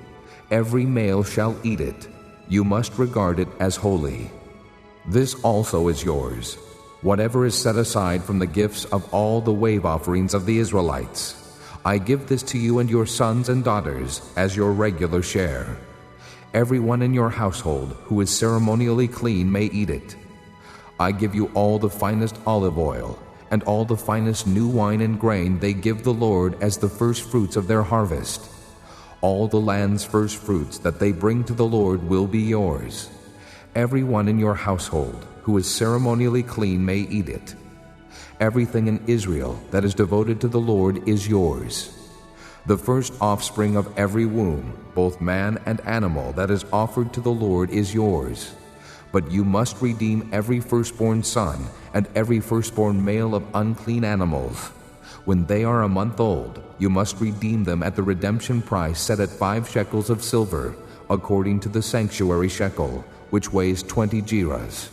Every male shall eat it. You must regard it as holy. This also is yours, whatever is set aside from the gifts of all the wave offerings of the Israelites. I give this to you and your sons and daughters as your regular share. Everyone in your household who is ceremonially clean may eat it. I give you all the finest olive oil, and all the finest new wine and grain they give the Lord as the first fruits of their harvest. All the land's first fruits that they bring to the Lord will be yours. Everyone in your household who is ceremonially clean may eat it. Everything in Israel that is devoted to the Lord is yours. The first offspring of every womb, both man and animal, that is offered to the Lord is yours. But you must redeem every firstborn son and every firstborn male of unclean animals. When they are a month old, you must redeem them at the redemption price set at 5 shekels of silver, according to the sanctuary shekel, which weighs 20 gerahs.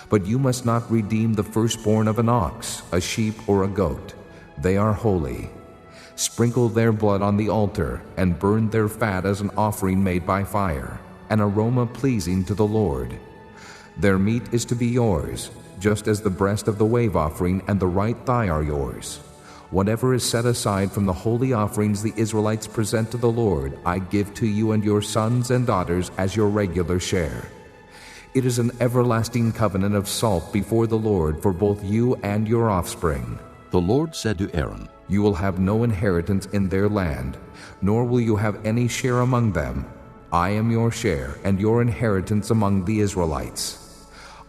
But you must not redeem the firstborn of an ox, a sheep, or a goat. They are holy. Sprinkle their blood on the altar and burn their fat as an offering made by fire, an aroma pleasing to the Lord. Their meat is to be yours, just as the breast of the wave offering and the right thigh are yours. Whatever is set aside from the holy offerings the Israelites present to the Lord, I give to you and your sons and daughters as your regular share. It is an everlasting covenant of salt before the Lord for both you and your offspring. The Lord said to Aaron, You will have no inheritance in their land, nor will you have any share among them. I am your share and your inheritance among the Israelites.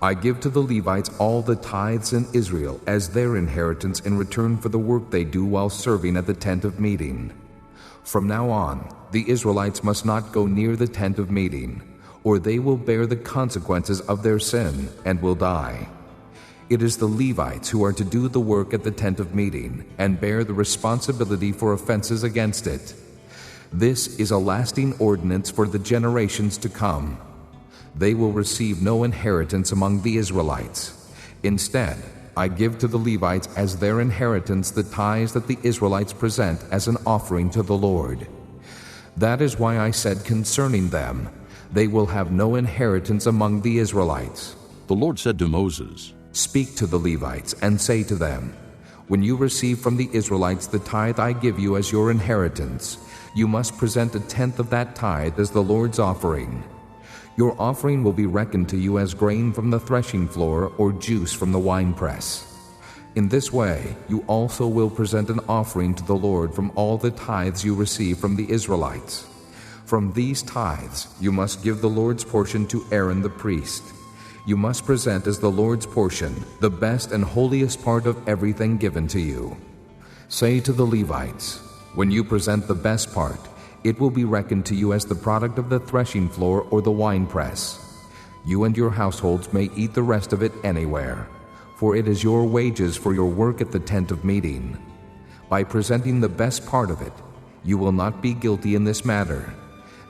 I give to the Levites all the tithes in Israel as their inheritance in return for the work they do while serving at the tent of meeting. From now on, the Israelites must not go near the tent of meeting, or they will bear the consequences of their sin and will die. It is the Levites who are to do the work at the tent of meeting and bear the responsibility for offenses against it. This is a lasting ordinance for the generations to come. They will receive no inheritance among the Israelites. Instead, I give to the Levites as their inheritance the tithes that the Israelites present as an offering to the Lord. That is why I said concerning them, they will have no inheritance among the Israelites. The Lord said to Moses, Speak to the Levites and say to them, When you receive from the Israelites the tithe I give you as your inheritance, you must present 1/10 of that tithe as the Lord's offering. Your offering will be reckoned to you as grain from the threshing floor or juice from the winepress. In this way, you also will present an offering to the Lord from all the tithes you receive from the Israelites. From these tithes, you must give the Lord's portion to Aaron the priest. You must present as the Lord's portion the best and holiest part of everything given to you. Say to the Levites, When you present the best part, it will be reckoned to you as the product of the threshing floor or the winepress. You and your households may eat the rest of it anywhere, for it is your wages for your work at the tent of meeting. By presenting the best part of it, you will not be guilty in this matter.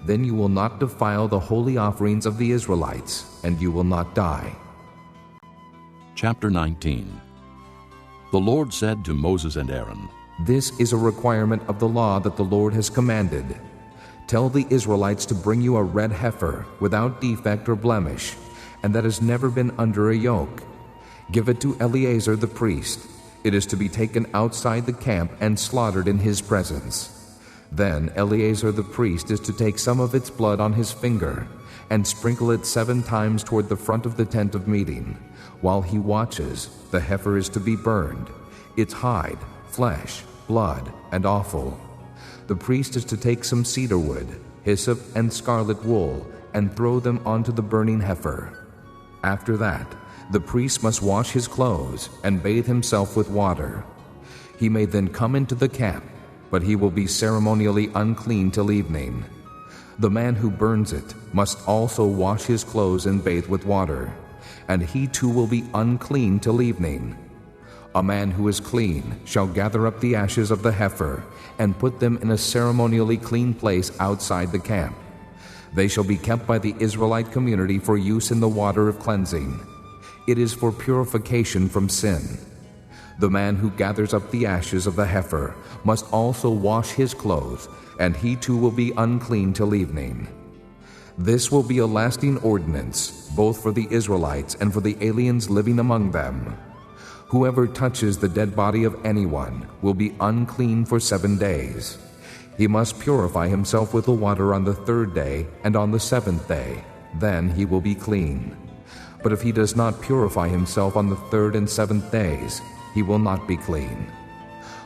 Then you will not defile the holy offerings of the Israelites, and you will not die. Chapter 19. The Lord said to Moses and Aaron, This is a requirement of the law that the Lord has commanded. Tell the Israelites to bring you a red heifer without defect or blemish, and that has never been under a yoke. Give it to Eleazar the priest. It is to be taken outside the camp and slaughtered in his presence. Then Eleazar the priest is to take some of its blood on his finger and sprinkle it 7 times toward the front of the tent of meeting. While he watches, the heifer is to be burned, its hide, flesh, blood, and offal. The priest is to take some cedar wood, hyssop, and scarlet wool, and throw them onto the burning heifer. After that, the priest must wash his clothes and bathe himself with water. He may then come into the camp, but he will be ceremonially unclean till evening. The man who burns it must also wash his clothes and bathe with water, and he too will be unclean till evening. A man who is clean shall gather up the ashes of the heifer and put them in a ceremonially clean place outside the camp. They shall be kept by the Israelite community for use in the water of cleansing. It is for purification from sin. The man who gathers up the ashes of the heifer must also wash his clothes, and he too will be unclean till evening. This will be a lasting ordinance, both for the Israelites and for the aliens living among them. Whoever touches the dead body of anyone will be unclean for 7 days. He must purify himself with the water on the 3rd day and on the 7th day. Then he will be clean. But if he does not purify himself on the 3rd and 7th days, he will not be clean.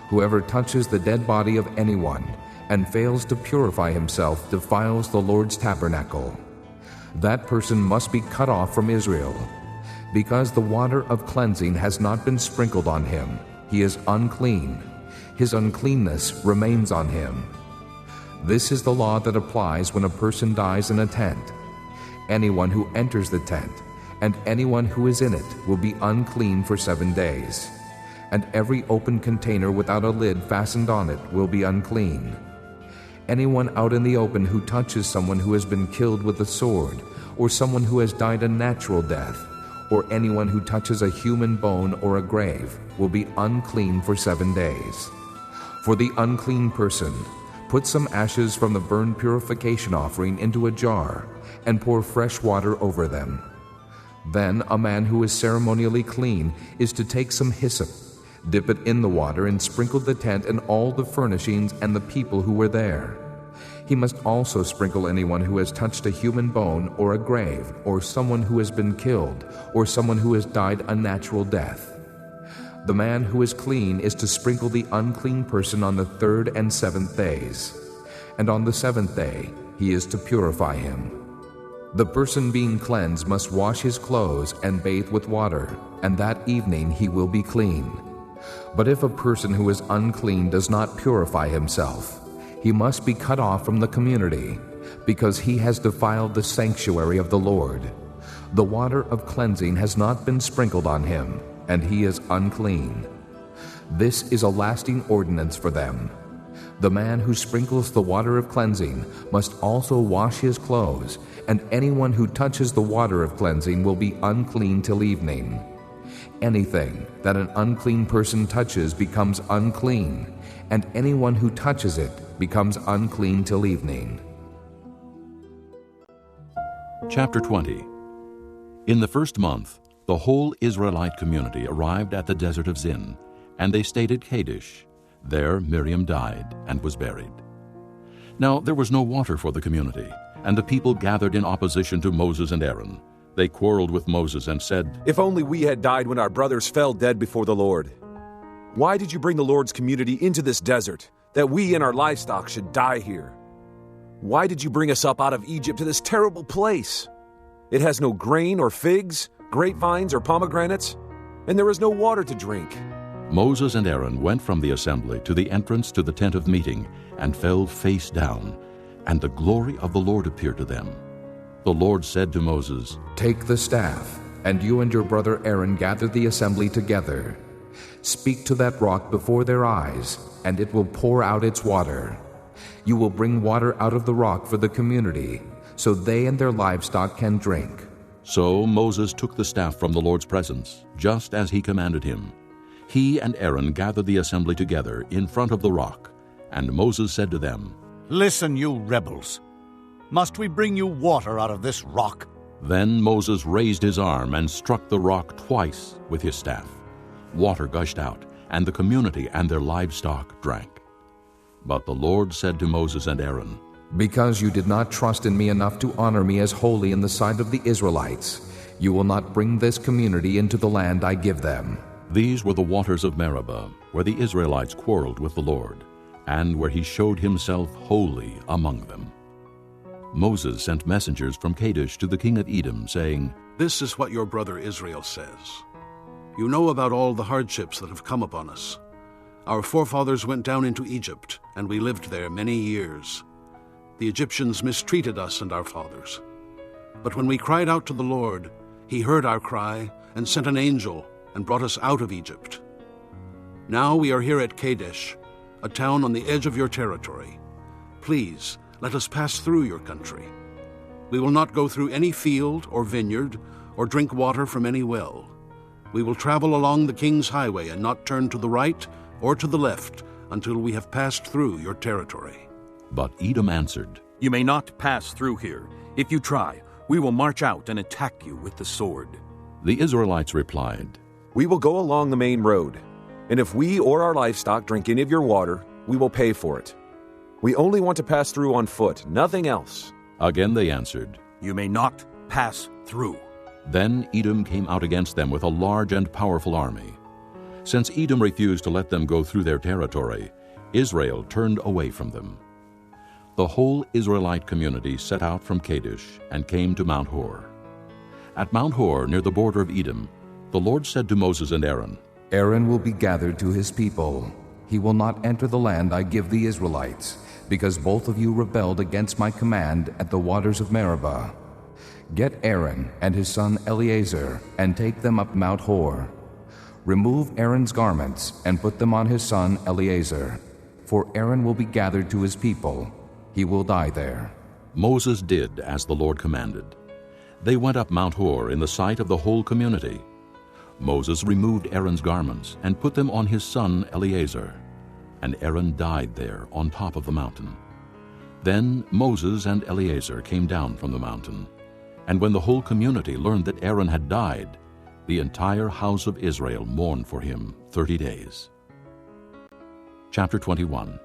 Whoever touches the dead body of anyone and fails to purify himself defiles the Lord's tabernacle. That person must be cut off from Israel. Because the water of cleansing has not been sprinkled on him, he is unclean. His uncleanness remains on him. This is the law that applies when a person dies in a tent. Anyone who enters the tent and anyone who is in it will be unclean for 7 days. And every open container without a lid fastened on it will be unclean. Anyone out in the open who touches someone who has been killed with a sword, or someone who has died a natural death, or anyone who touches a human bone or a grave, will be unclean for 7 days. For the unclean person, put some ashes from the burnt purification offering into a jar, and pour fresh water over them. Then a man who is ceremonially clean is to take some hyssop, dip it in the water, and sprinkle the tent and all the furnishings and the people who were there. He must also sprinkle anyone who has touched a human bone or a grave, or someone who has been killed, or someone who has died a natural death. The man who is clean is to sprinkle the unclean person on the 3rd and 7th days, and on the 7th day he is to purify him. The person being cleansed must wash his clothes and bathe with water, and that evening he will be clean. But if a person who is unclean does not purify himself, he must be cut off from the community, because he has defiled the sanctuary of the Lord. The water of cleansing has not been sprinkled on him, and he is unclean. This is a lasting ordinance for them. The man who sprinkles the water of cleansing must also wash his clothes, and anyone who touches the water of cleansing will be unclean till evening. Anything that an unclean person touches becomes unclean, and anyone who touches it becomes unclean till evening. Chapter 20. In the 1st month, the whole Israelite community arrived at the desert of Zin, and they stayed at Kadesh. There Miriam died and was buried. Now there was no water for the community, and the people gathered in opposition to Moses and Aaron. They quarreled with Moses and said, "If only we had died when our brothers fell dead before the Lord. Why did you bring the Lord's community into this desert, that we and our livestock should die here? Why did you bring us up out of Egypt to this terrible place? It has no grain or figs, grapevines or pomegranates, and there is no water to drink. Moses and Aaron went from the assembly to the entrance to the tent of meeting and fell face down, and the glory of the Lord appeared to them. The Lord said to Moses, "Take the staff, and you and your brother Aaron gather the assembly together. Speak to that rock before their eyes, and it will pour out its water. You will bring water out of the rock for the community, so they and their livestock can drink." So Moses took the staff from the Lord's presence, just as he commanded him. He and Aaron gathered the assembly together in front of the rock, and Moses said to them, "Listen, you rebels. Must we bring you water out of this rock?" Then Moses raised his arm and struck the rock twice with his staff. Water gushed out, and the community and their livestock drank. But the Lord said to Moses and Aaron, "Because you did not trust in me enough to honor me as holy in the sight of the Israelites, you will not bring this community into the land I give them." These were the waters of Meribah, where the Israelites quarreled with the Lord, and where he showed himself holy among them. Moses sent messengers from Kadesh to the king of Edom, saying, "This is what your brother Israel says. You know about all the hardships that have come upon us. Our forefathers went down into Egypt, and we lived there many years. The Egyptians mistreated us and our fathers. But when we cried out to the Lord, he heard our cry and sent an angel and brought us out of Egypt. Now we are here at Kadesh, a town on the edge of your territory. Please, let us pass through your country. We will not go through any field or vineyard or drink water from any well. We will travel along the king's highway and not turn to the right or to the left until we have passed through your territory." But Edom answered, "You may not pass through here. If you try, we will march out and attack you with the sword." The Israelites replied, "We will go along the main road, and if we or our livestock drink any of your water, we will pay for it. We only want to pass through on foot, nothing else." Again they answered, "You may not pass through." Then Edom came out against them with a large and powerful army. Since Edom refused to let them go through their territory, Israel turned away from them. The whole Israelite community set out from Kadesh and came to Mount Hor. At Mount Hor, near the border of Edom, the Lord said to Moses and Aaron, "Aaron will be gathered to his people. He will not enter the land I give the Israelites, because both of you rebelled against my command at the waters of Meribah. Get Aaron and his son Eleazar and take them up Mount Hor. Remove Aaron's garments and put them on his son Eleazar, for Aaron will be gathered to his people. He will die there." Moses did as the Lord commanded. They went up Mount Hor in the sight of the whole community. Moses removed Aaron's garments and put them on his son Eleazar, and Aaron died there on top of the mountain. Then Moses and Eleazar came down from the mountain, and when the whole community learned that Aaron had died, the entire house of Israel mourned for him 30 days. Chapter 21.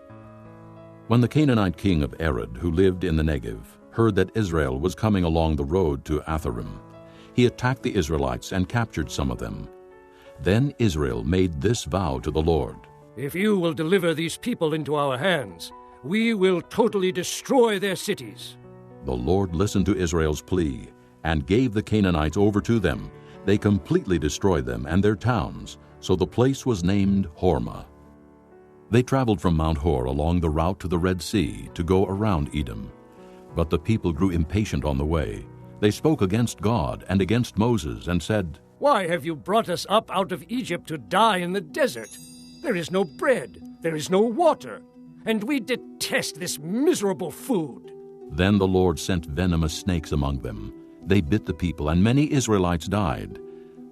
When the Canaanite king of Arad, who lived in the Negev, heard that Israel was coming along the road to Atharim, he attacked the Israelites and captured some of them. Then Israel made this vow to the Lord: "If you will deliver these people into our hands, we will totally destroy their cities." The Lord listened to Israel's plea and gave the Canaanites over to them. They completely destroyed them and their towns, so the place was named Hormah. They traveled from Mount Hor along the route to the Red Sea to go around Edom. But the people grew impatient on the way. They spoke against God and against Moses and said, "Why have you brought us up out of Egypt to die in the desert? There is no bread, there is no water, and we detest this miserable food." Then the Lord sent venomous snakes among them. They bit the people, and many Israelites died.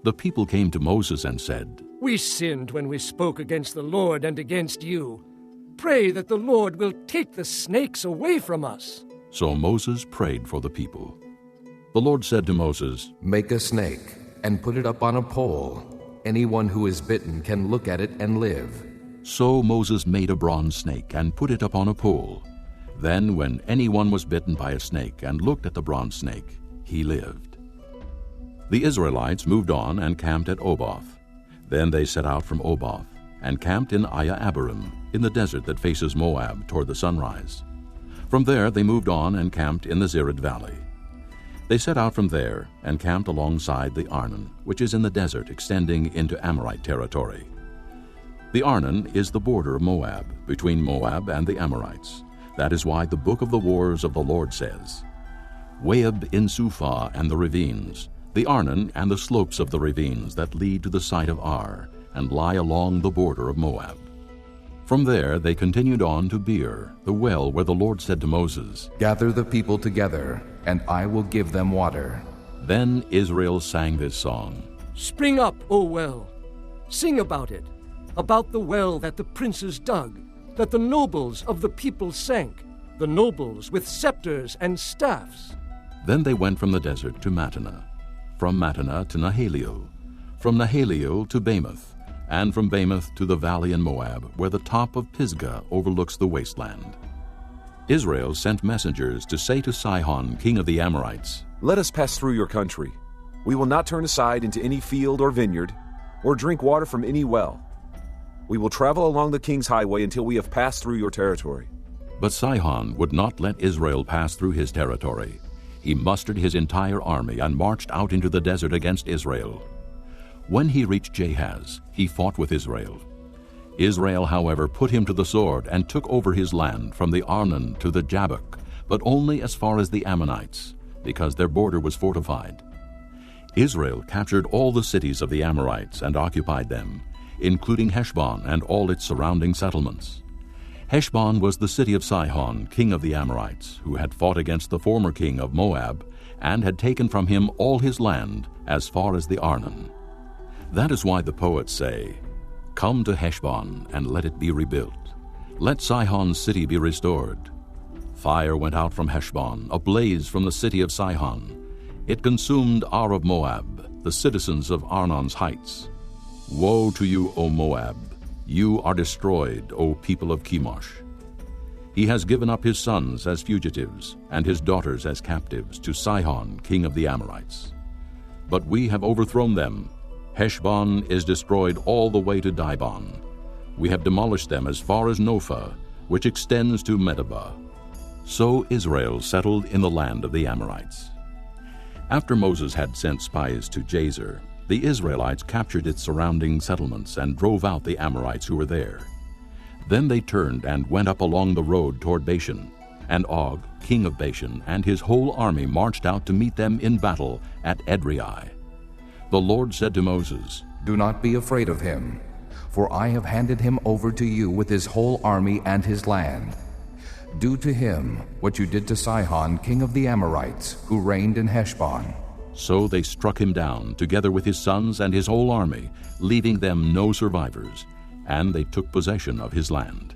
The people came to Moses and said, "We sinned when we spoke against the Lord and against you. Pray that the Lord will take the snakes away from us." So Moses prayed for the people. The Lord said to Moses, "Make a snake and put it up on a pole. Anyone who is bitten can look at it and live." So Moses made a bronze snake and put it up on a pole. Then when anyone was bitten by a snake and looked at the bronze snake, he lived. The Israelites moved on and camped at Oboth. Then they set out from Oboth and camped in Abarim, in the desert that faces Moab toward the sunrise. From there they moved on and camped in the Zered Valley. They set out from there and camped alongside the Arnon, which is in the desert extending into Amorite territory. The Arnon is the border of Moab, between Moab and the Amorites. That is why the book of the wars of the Lord says, Waheb in Suphah and the ravines, the Arnon and the slopes of the ravines that lead to the site of Ar, and lie along the border of Moab. From there they continued on to Beer, the well where the Lord said to Moses, Gather the people together, and I will give them water. Then Israel sang this song, Spring up, O well, sing about it, about the well that the princes dug, that the nobles of the people sank, the nobles with scepters and staffs. Then they went from the desert to Mattanah, from Mattanah to Nahaliel, from Nahaliel to Bamoth, and from Bamoth to the valley in Moab, where the top of Pisgah overlooks the wasteland. Israel sent messengers to say to Sihon, king of the Amorites, Let us pass through your country. We will not turn aside into any field or vineyard, or drink water from any well. We will travel along the king's highway until we have passed through your territory. But Sihon would not let Israel pass through his territory. He mustered his entire army and marched out into the desert against Israel. When he reached Jahaz, he fought with Israel. Israel, however, put him to the sword and took over his land from the Arnon to the Jabbok, but only as far as the Ammonites, because their border was fortified. Israel captured all the cities of the Amorites and occupied them, including Heshbon and all its surrounding settlements. Heshbon was the city of Sihon, king of the Amorites, who had fought against the former king of Moab, and had taken from him all his land as far as the Arnon. That is why the poets say, Come to Heshbon, and let it be rebuilt. Let Sihon's city be restored. Fire went out from Heshbon, a blaze from the city of Sihon. It consumed Ar of Moab, the citizens of Arnon's heights. Woe to you, O Moab! You are destroyed, O people of Chemosh. He has given up his sons as fugitives, and his daughters as captives, to Sihon, king of the Amorites. But we have overthrown them. Heshbon is destroyed all the way to Dibon. We have demolished them as far as Nophah, which extends to Medeba. So Israel settled in the land of the Amorites. After Moses had sent spies to Jazer, the Israelites captured its surrounding settlements and drove out the Amorites who were there. Then they turned and went up along the road toward Bashan, and Og, king of Bashan, and his whole army marched out to meet them in battle at Edrei. The Lord said to Moses, Do not be afraid of him, for I have handed him over to you with his whole army and his land. Do to him what you did to Sihon, king of the Amorites, who reigned in Heshbon. So they struck him down, together with his sons and his whole army, leaving them no survivors, and they took possession of his land.